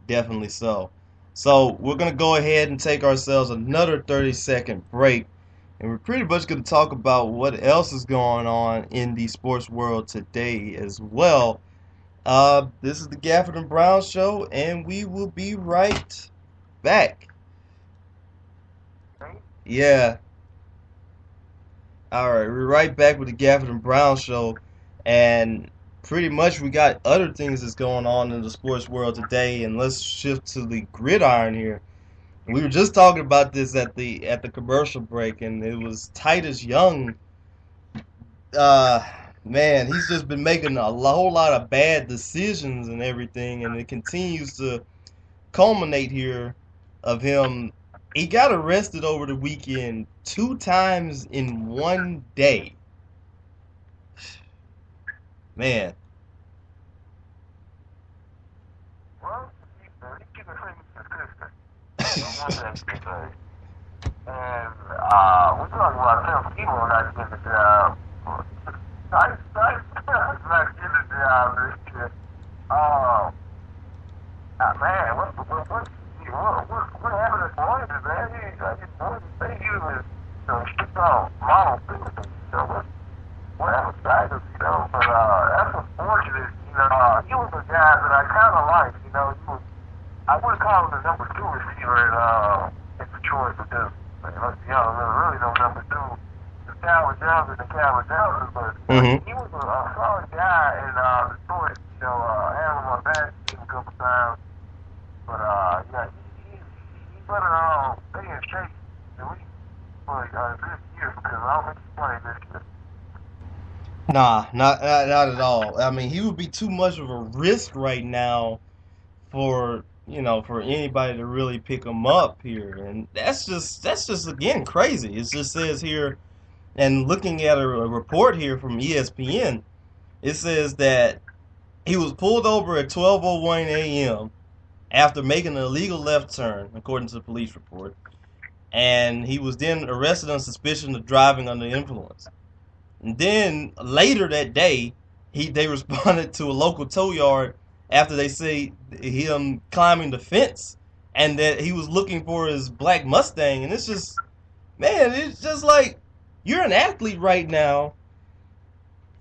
definitely so. So we're gonna go ahead and take ourselves another 30-second break, and we're pretty much gonna talk about what else is going on in the sports world today as well. This is the Gafford and Brown Show, and we will be right back. Yeah. All right, we're right back with the Gafford and Brown Show, and pretty much we got other things that's going on in the sports world today. And let's shift to the gridiron here. We were just talking about this at the commercial break, and it was Titus Young. Uh, Man, he's just been making a whole lot of bad decisions and everything, and it continues to culminate here of him. He got arrested over the weekend two times in one day. Man. Well, he keep it pretty consistent. One thing you can say. And we're talking about some people not getting the job. Nice, not getting the job this year. Man, what happened to Boyd, man? They usually, stick on model things, what happened to Tigers, but that's unfortunate, he was a guy that I kind of liked, I wouldn't call him the number two receiver in Detroit, because, let's be honest, there really no number two. The Calvin Johnson and Calvin Johnson, but Mm-hmm. he was a solid guy in Detroit, had him on that team a couple times. But yeah, he's better stay in shape than we for this year, because I don't think he's playing this year. Nah, not at all. I mean, he would be too much of a risk right now for anybody to really pick him up here, and that's just again crazy. It just says here, and looking at a report here from ESPN, it says that he was pulled over at 12:01 a.m. after making an illegal left turn, according to the police report, and he was then arrested on suspicion of driving under the influence. And then later that day, they responded to a local tow yard after they say him climbing the fence, and that he was looking for his black Mustang. And it's just, man, it's just like, you're an athlete right now.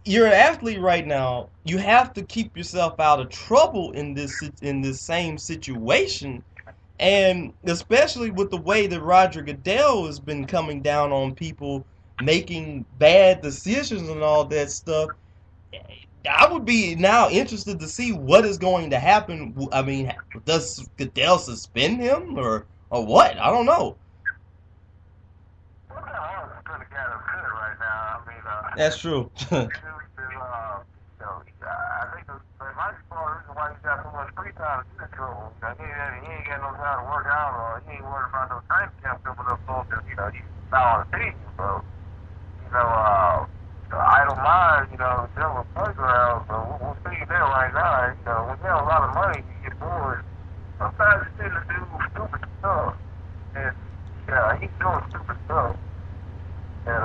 You're an athlete right now. You have to keep yourself out of trouble in this same situation. And especially with the way that Roger Goodell has been coming down on people making bad decisions and all that stuff, I would be now interested to see what is going to happen. I mean, does Goodell suspend him or what? I don't know. Well, no, I'm going to get him good right now. I mean, That's true. I think the my reason why he's got so much free time is in trouble. He ain't got no time to work out, or he ain't worried about no training camp coming up on him. He's not on the team, so idle mind, dealing with playgrounds. So we'll see there right now. When you have a lot of money, you get bored. Sometimes you tend to do stupid stuff, and he's doing stupid stuff. And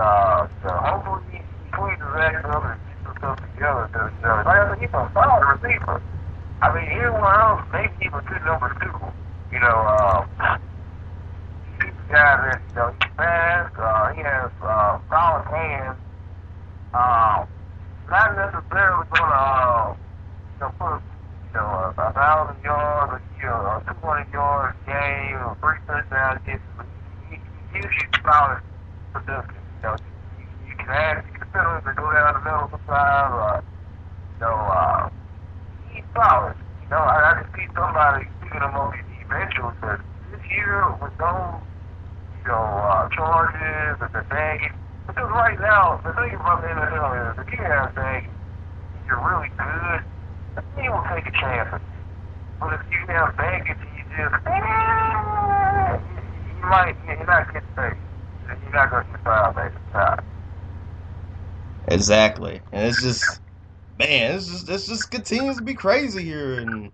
hopefully he cleans his act up and gets himself together. Because, like I said, he's a solid receiver. I mean, anywhere else, maybe even good number two. He's a guy that, he's fast, he has solid hands. Not necessarily going to put, 1,000 yards a 200 yards game or 3 touchdowns. He gives you solid production. You can ask, you can tell him to go down the middle sometimes, or, he's solid. I just see somebody speaking of most eventually, but this year with those, charges and the baggage, because right now, the thing about the NFL is, if you have baggage, you're really good, the team will take a chance on you. But if you have baggage and you just, you're not getting paid. You're not going to get fouled next time. Exactly. And it's just, man, it's just continues to be crazy here, and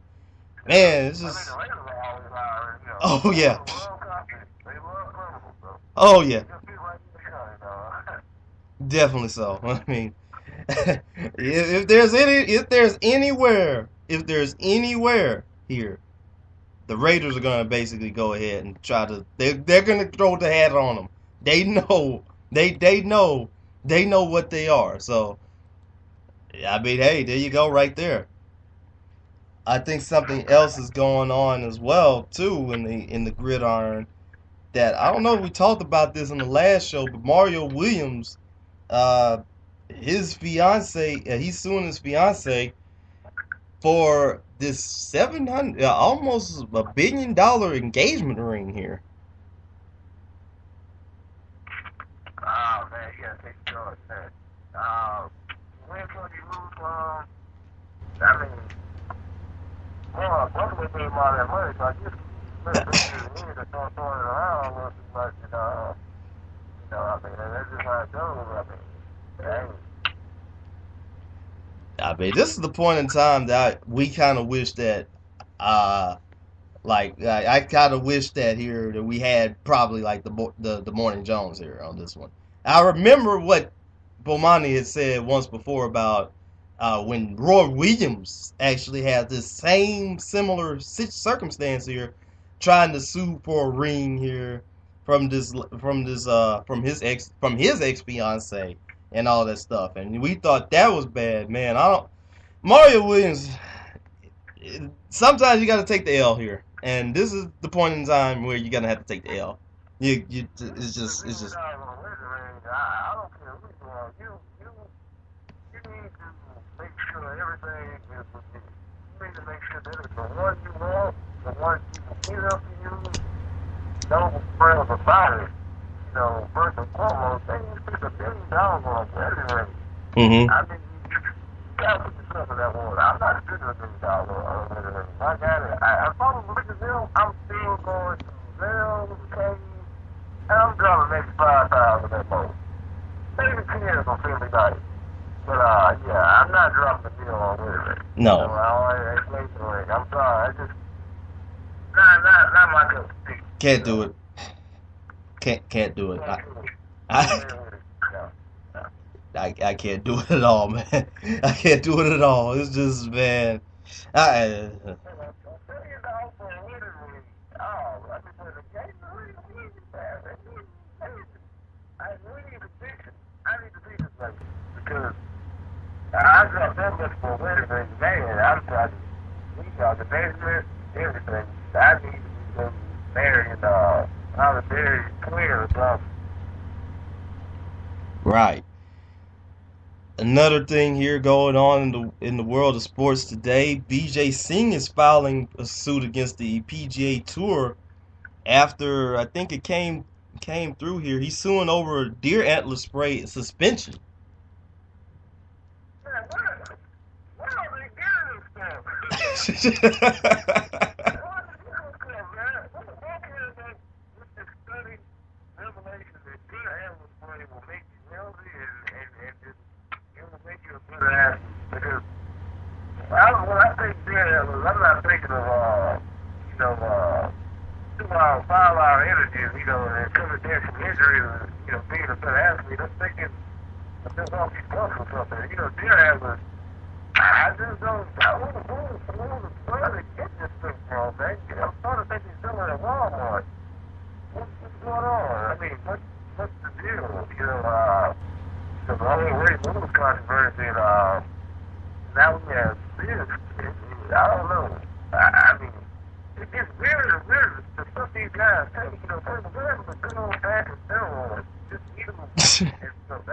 man, it's I think just, the Raiders are always hiring, oh the Raiders yeah, love company. They love criminals, so oh yeah, just be right there, definitely so. I mean, if there's anywhere here, the Raiders are gonna basically go ahead and try to, they're gonna throw the hat on them. They know, they know, they know what they are. So I mean, hey, there you go, right there. I think something else is going on as well too in the gridiron that I don't know if we talked about this in the last show, but Mario Williams, uh, his fiance, he's suing his fiance for this 700, almost $1 billion engagement ring here. Oh, man, you got to take charge, man. Win from you lose from, I mean, both of them made a lot of that money, so I guess you need to start throwing it around a little too much, I mean, that's just how it goes. I mean, dang. I mean, this is the point in time that we kind of wish that, uh, like I kind of wish that here that we had probably like the Morning Jones here on this one. I remember what Bomani had said once before about when Roy Williams actually had this same similar circumstance here, trying to sue for a ring here from his ex fiance and all that stuff, and we thought that was bad, man. I don't Mario Williams. Sometimes you got to take the L here, and this is the point in time where you're gonna have to take the L. It's just. I don't care who you are. You need to make sure everything is legit. You need to make sure that it's the one you want, the one you can get up to you. Don't friends about it. First and foremost, they need to put $1 billion on everything. Mm-hmm. I mean, you gotta put yourself in that water. I'm not spending $1 billion on everything. I got it. I probably look at them. I'm still going to them, okay? And I'm dropping maybe 5,000 at most. Maybe 10 is gonna feel me nice. But yeah, I'm not dropping the deal on everything. No. I explain the ring. I'm sorry. I just not my cup of tea. Can't do it. Can't do it. I can't do it at all, man. I can't do it at all. It's just, man. I, I need a picture. so much for wedding rings, man. I'm trying to leave out the basement, everything. I need to go marry and holiday clear or something. Right. Another thing here going on in the world of sports today, BJ Singh is filing a suit against the PGA Tour after I think it came through here. He's suing over deer antler spray suspension. Man, what are they getting this Revelation that good animal play will make you healthy and just it will make you a better athlete. Because when I think deer antlers, I'm not thinking of 2 hour, 5 hour energies, and coming down from injuries, being a better athlete. I'm thinking of just off your bluff or something. Deer antlers. I just don't. I want to get this stuff from, man. I'm starting to think he's selling at Walmart. What's going on? I mean, what's the deal? The whole Ray Lewis controversy, and now we have this. I don't know. I mean, it gets weirder and weirder. The stuff these guys take, first of all, the good old fashioned steroids, just eat them and stuff. What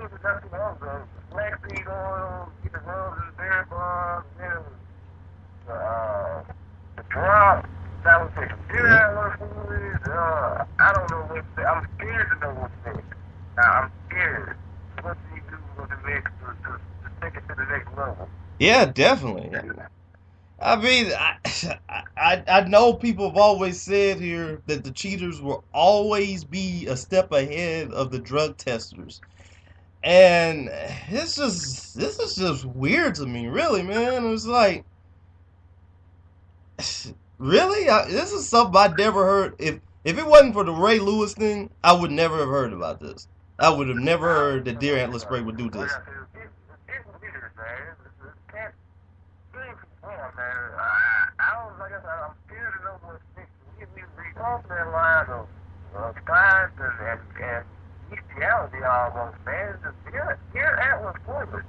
was it not too long ago? Flaxseed oil, the rubs and berry bombs, the drop. That was taking deer antler fluids. I don't know what to say. I'm scared to know what's next. I'm scared. What do you do with the next to take it to the next level? Yeah, definitely. I mean, I know people have always said here that the cheaters will always be a step ahead of the drug testers. And this is just weird to me, really, man. It's like, really? This is something I never heard. If it wasn't for the Ray Lewis thing, I would never have heard about this. I would have never heard that deer antler spray would do this. It's weird, man. It can't seem man. Like I said, I'm scared to know what's next. We cross that line of science and bestiality almost, man. Deer antler flavor.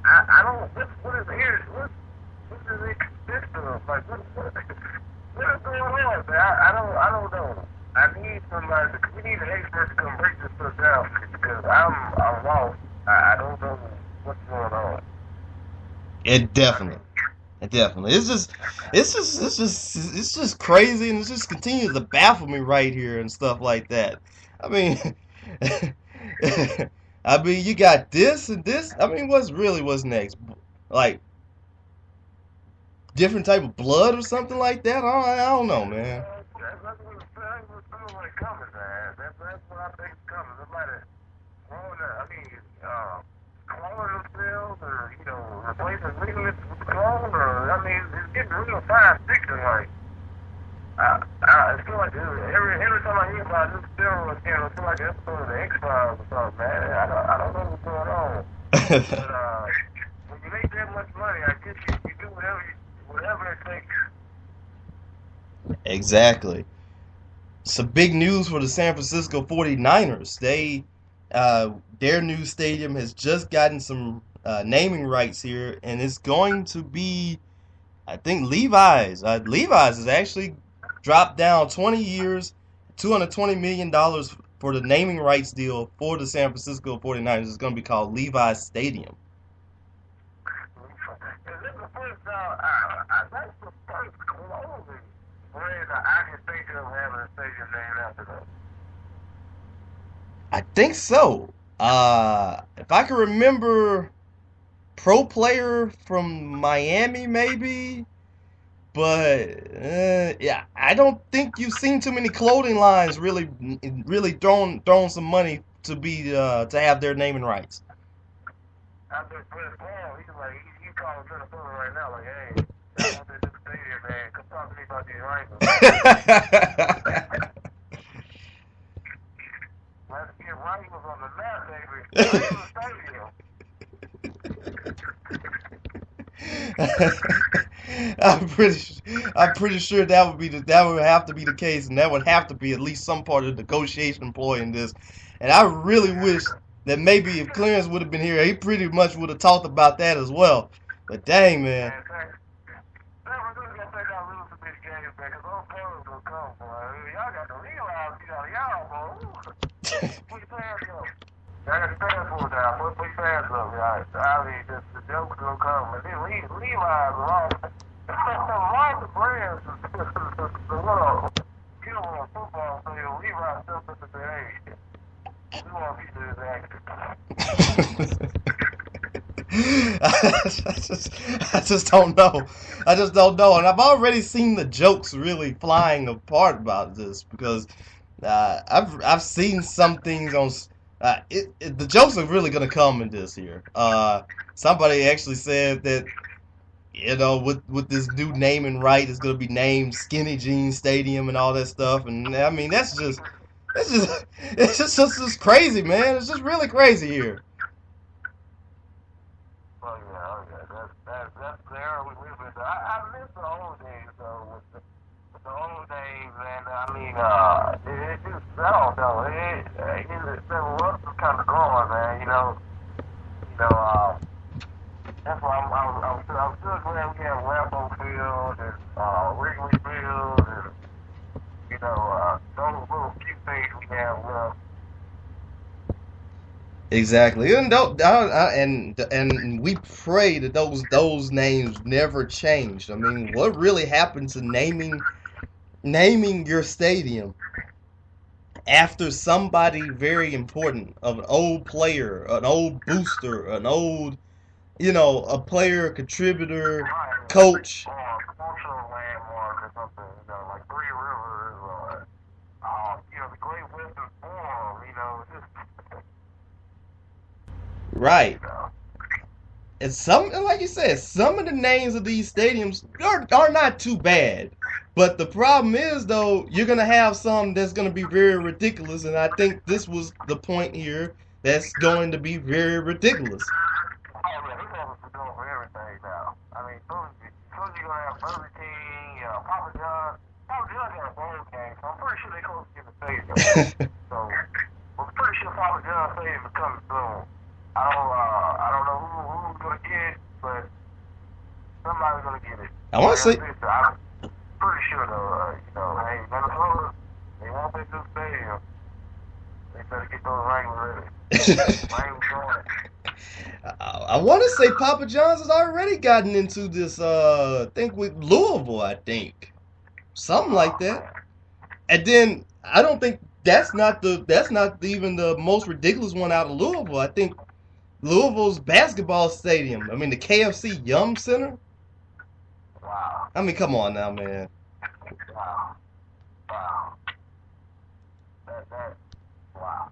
I don't. What is here? What does it consist of? Like what is going on, man? I don't know. I need somebody. We need an expert to come break this stuff down because I'm lost. I don't know what's going on. It definitely. It's just crazy, and it just continues to baffle me right here and stuff like that. I mean, I mean, you got this and this. I mean, what's next? Like different type of blood or something like that? I don't know, man. That's what's coming, man. That's what I think is coming. Somebody cloning themselves or, replacing ligaments with clone or, it's getting real science fiction, like. I feel like every time I hear about this steroid scandal, I feel like an episode of the X-Files or something, man. I don't know what's going on. But when you make that much money, I guess you do whatever it takes. Exactly. Some big news for the San Francisco 49ers. Their new stadium has just gotten some naming rights here, and it's going to be, I think, Levi's. Levi's has actually dropped down 20 years, $220 million for the naming rights deal for the San Francisco 49ers. It's going to be called Levi's Stadium. That's the first clothing brand I can think of having a stadium named after them. I think so. If I can remember, pro player from Miami, maybe. But yeah, I don't think you've seen too many clothing lines really throwing some money to have their naming rights. I think Chris Paul, he's calling Minnesota right now, like, hey, I want this stadium, man. Come talk to me about these rifles. Let's get rifles on the map, baby. I'm pretty sure that would have to be the case, and that would have to be at least some part of the negotiation ploy in this. And I really wish that maybe if Clarence would have been here, he pretty much would have talked about that as well. But dang, man. Man, we're gonna take our lose to this game, man, because those players will come, boy. Y'all got to realize, y'all, boy. Put your hands up. Y'all got to stand for it now. Put your hands up, y'all. I mean, the joke's gonna come. And then Levi's lost the brands. The little kill on a football field. Levi stepped up and said, hey, we want to see this action. I just don't know. I just don't know. And I've already seen the jokes really flying apart about this because I've seen some things on. The jokes are really gonna come in this here. Somebody actually said that with this new naming right, it's gonna be named Skinny Jean Stadium and all that stuff. And I mean it's just crazy, man. It's just really crazy here. Oh yeah. That's the era we live in. I miss the old days though, with the old days, and I mean, it just I don't know. The lust was kind of gone, man. That's why I'm still glad we have Lambeau Field and Wrigley Field and those little few things we have left. Exactly, and we pray that those names never changed. I mean, what really happened to naming your stadium after somebody very important, of an old player, an old booster, an old, a player, contributor, coach? Cultural landmark or something, like Three Rivers or the Great Western Forum, just. Right. And like you said, some of the names of these stadiums are not too bad. But the problem is, though, you're going to have some that's going to be very ridiculous. And I think this was the point here that's going to be very ridiculous. Oh, yeah, they're going to do for everything now. I mean, soon as you're going to have Burger King, Papa John. Papa John got a bowl game, so I'm pretty sure they're close to get the stadium. So, I'm pretty sure Papa John stadium is coming soon. I don't know who's gonna get it, but somebody's gonna get it. I want to say. I'm pretty sure though. Hey, Minnesota, they want that new stadium. They better get those rings ready. I want to say Papa John's has already gotten into this. I think with Louisville, I think something like that. And then I don't think that's not even the most ridiculous one out of Louisville. I think Louisville's basketball stadium. I mean, the KFC Yum Center. Wow. I mean, come on now, man. Wow. Wow.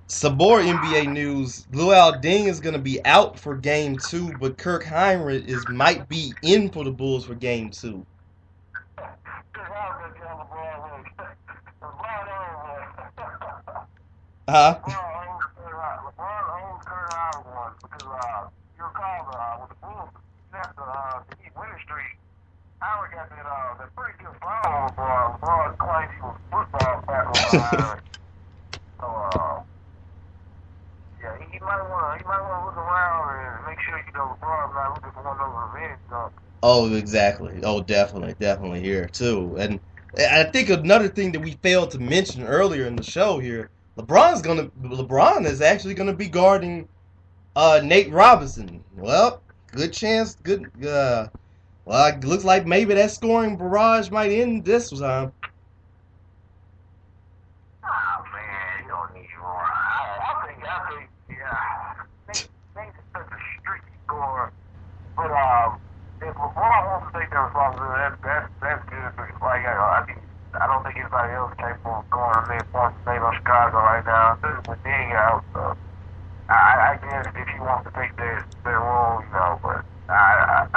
Some more NBA news. Luol Deng is going to be out for Game 2, but Kirk Heinrich might be in for the Bulls for Game 2. Huh? Howard got that pretty good phone for LeBron claims he was football background. So yeah, he might want to look around and make sure LeBron's not looking for one of those revenge jumps. Oh, exactly. Oh, definitely here too. And I think another thing that we failed to mention earlier in the show here, LeBron is actually gonna be guarding Nate Robinson. Well, good chance. Well, it looks like maybe that scoring barrage might end this time. Oh, man, you don't need more. I think, Nate's such a streaky scorer. But if LeBron wants to take that responsibility, that's good. Because, I don't think anybody else capable of scoring a million points in Chicago right now. This is the thing out. So I guess if he wants to take that role, but I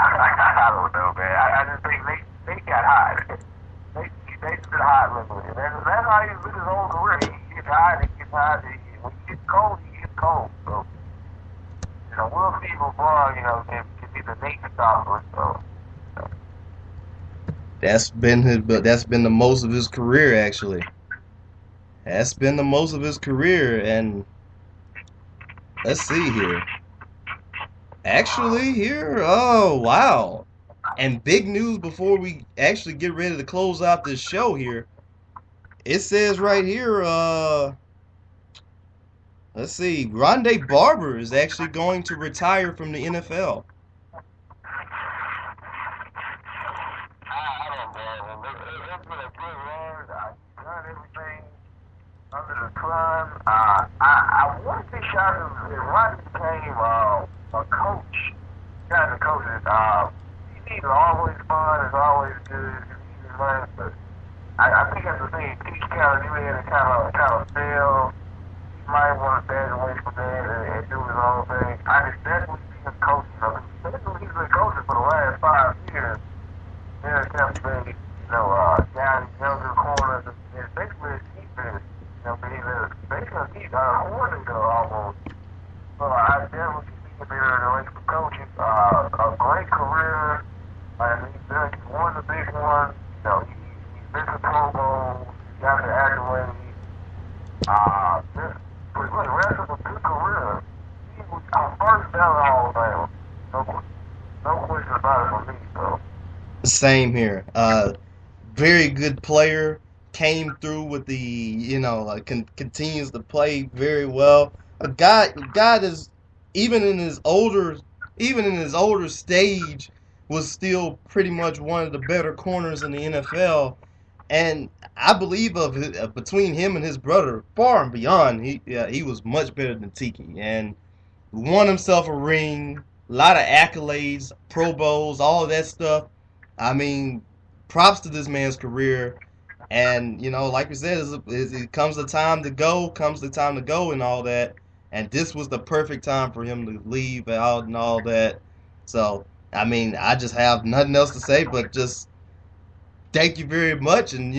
don't know, man. I just think Nate got hot. Nate's been hot lately. That's how he's been his whole career. He gets hot, when he gets cold, he gets cold. So, we'll see LeBron, can be the Nate stopper. So. That's been the most of his career, actually. That's been the most of his career, and Let's see here. Actually, here, oh wow. And big news before we actually get ready to close out this show here. It says right here, let's see, Rondé Barber is actually going to retire from the NFL. I don't know. It's been a good run. I've done everything under the sun. I wouldn't be shocked if Ronnie became a coach. Kind of coaches. He's always fun. It's always good. He's fun, but I think that's the thing. He's kind of new in and kind of fail. He might want to back away from that and do his own thing. I can definitely see him coaching. He's been coaching for the last 5 years. There in Tampa Bay, down younger corners, and basically his defense, basically he's a coordinator almost. So I definitely see him being in the race for coaching. A great career, and he's won the big one. He's been to Pro Bowl, he's got the accolades. For the rest of a good career, he was our first ballot Hall of Fame. No question about it for me, so. Same here. Very good player. Came through with the, continues to play very well. A guy is even in his older stage was still pretty much one of the better corners in the NFL. And I believe between him and his brother, far and beyond, he was much better than Tiki, and won himself a ring, a lot of accolades, Pro Bowls, all of that stuff. I mean, props to this man's career. And, like we said, it comes the time to go, and all that. And this was the perfect time for him to leave out and all that. So, I mean, I just have nothing else to say but just thank you very much. And,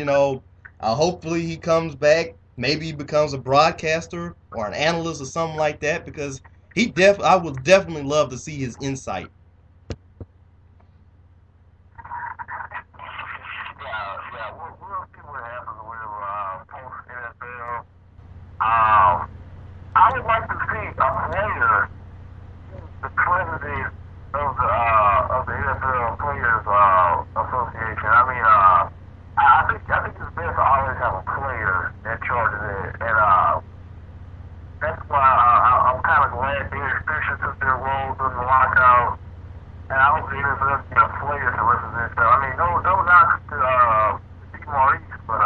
hopefully he comes back. Maybe he becomes a broadcaster or an analyst or something like that, because I would definitely love to see his insight. We'll see what happens with post NFL. I would like to see a player, the president of the NFL Players Association. I mean, I think it's best to always have a player in charge of it, and that's why I'm kind of glad Derek Fisher took their role during the lockout. And I hope the NFL get a player to represent them. I mean, no knocks to Steve Maurice, but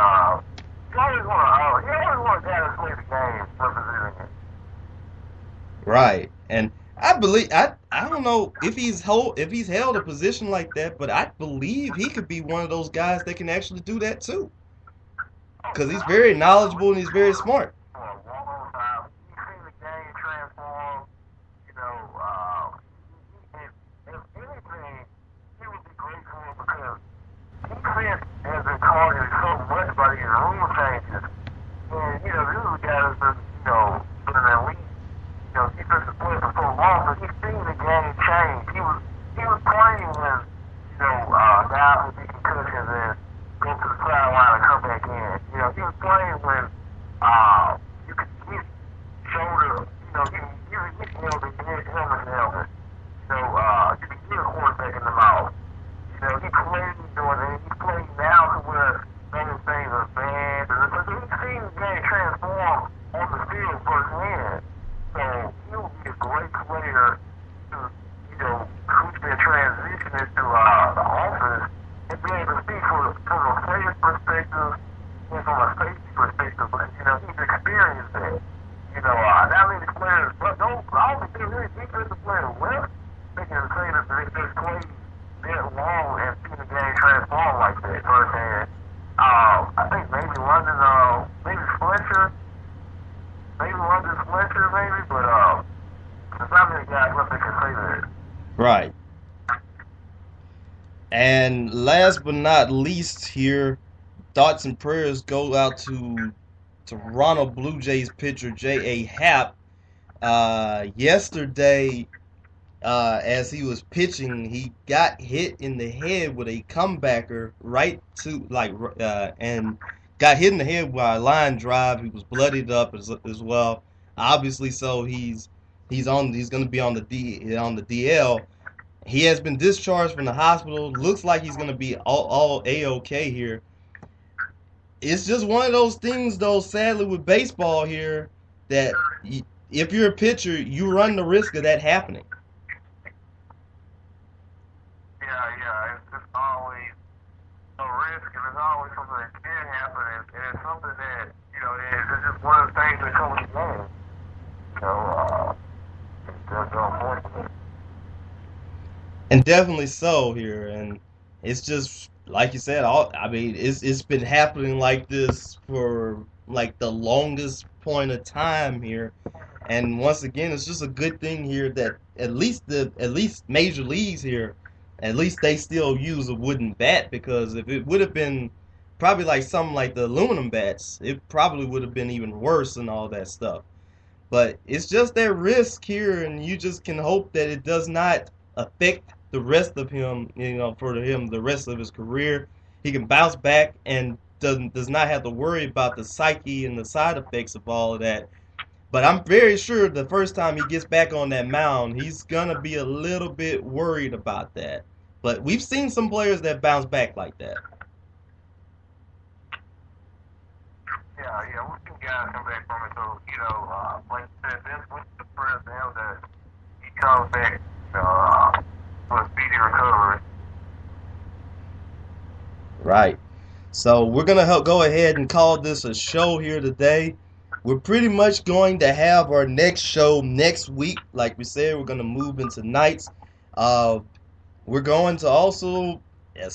you always want a guy to play the game representing it. Right. And I believe I don't know if he's held a position like that, but I believe he could be one of those guys that can actually do that too. Because he's very knowledgeable and he's very smart. For a long time, you've seen the game transform. If anything, he would be grateful because defense has been targeted so much by these rule changes. And, this is a guy that's been, been an elite, defensive player for so long, but he's seen the game change. He was playing when, guys would be concussions and go to the sideline and come back in. He was playing when you could get shoulder, you could get helmet. You can get a quarterback in the mouth. He played doing it. He played now to where those things are banned. So he's seen the game transform on the field firsthand. So he would be a great player to, who's been transitioning to the office and be able to speak from a player's perspective and from a safety perspective. But, he's experienced that. Not many players, but all the defensive players left. They can say that they just played that long and seen the game transform like that firsthand. I think maybe maybe Fletcher, but there's not many guys left that can say that. Right. And last but not least here, thoughts and prayers go out to Toronto Blue Jays pitcher J.A. Happ. Yesterday, as he was pitching, he got hit in the head with a comebacker and got hit in the head by a line drive. He was bloodied up as well. Obviously, so he's He's going to be on the DL. He has been discharged from the hospital. Looks like he's going to be all A-OK here. It's just one of those things, though, sadly, with baseball here, that if you're a pitcher, you run the risk of that happening. Yeah. It's just always a risk, and it's always something that can happen, and it's something that, it's just one of the things that comes with the game. It's just unfortunate. And definitely so here, and it's just like you said. It's been happening like this for like the longest point of time here, and once again, it's just a good thing here that at least major leagues here, at least they still use a wooden bat, because if it would have been probably like something like the aluminum bats, it probably would have been even worse and all that stuff. But it's just that risk here, and you just can hope that it does not affect the rest of him, for him, the rest of his career. He can bounce back and does not have to worry about the psyche and the side effects of all of that. But I'm very sure the first time he gets back on that mound, he's going to be a little bit worried about that. But we've seen some players that bounce back like that. Yeah, we can guys come back from it. So, like you said, this was the first him that he comes back, for a speedy recovery. Right. So we're going to go ahead and call this a show here today. We're pretty much going to have our next show next week. Like we said, we're going to move into nights. We're going to also, we're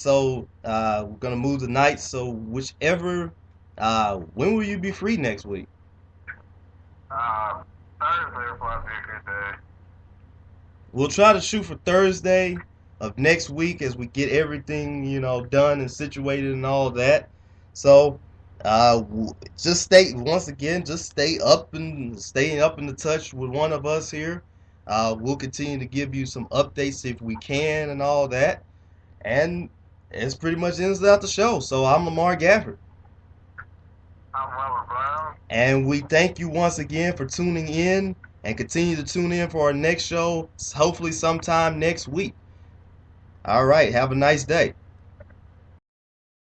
going to move to nights. So whichever, when will you be free next week? Thursday will probably be a good day. We'll try to shoot for Thursday of next week as we get everything, done and situated and all that. So, just stay up and staying up in the touch with one of us here. We'll continue to give you some updates if we can and all that. And it's pretty much ends out the show. So I'm Lamar Gafford. I'm Robert Brown. And we thank you once again for tuning in, and continue to tune in for our next show, hopefully sometime next week. All right, have a nice day.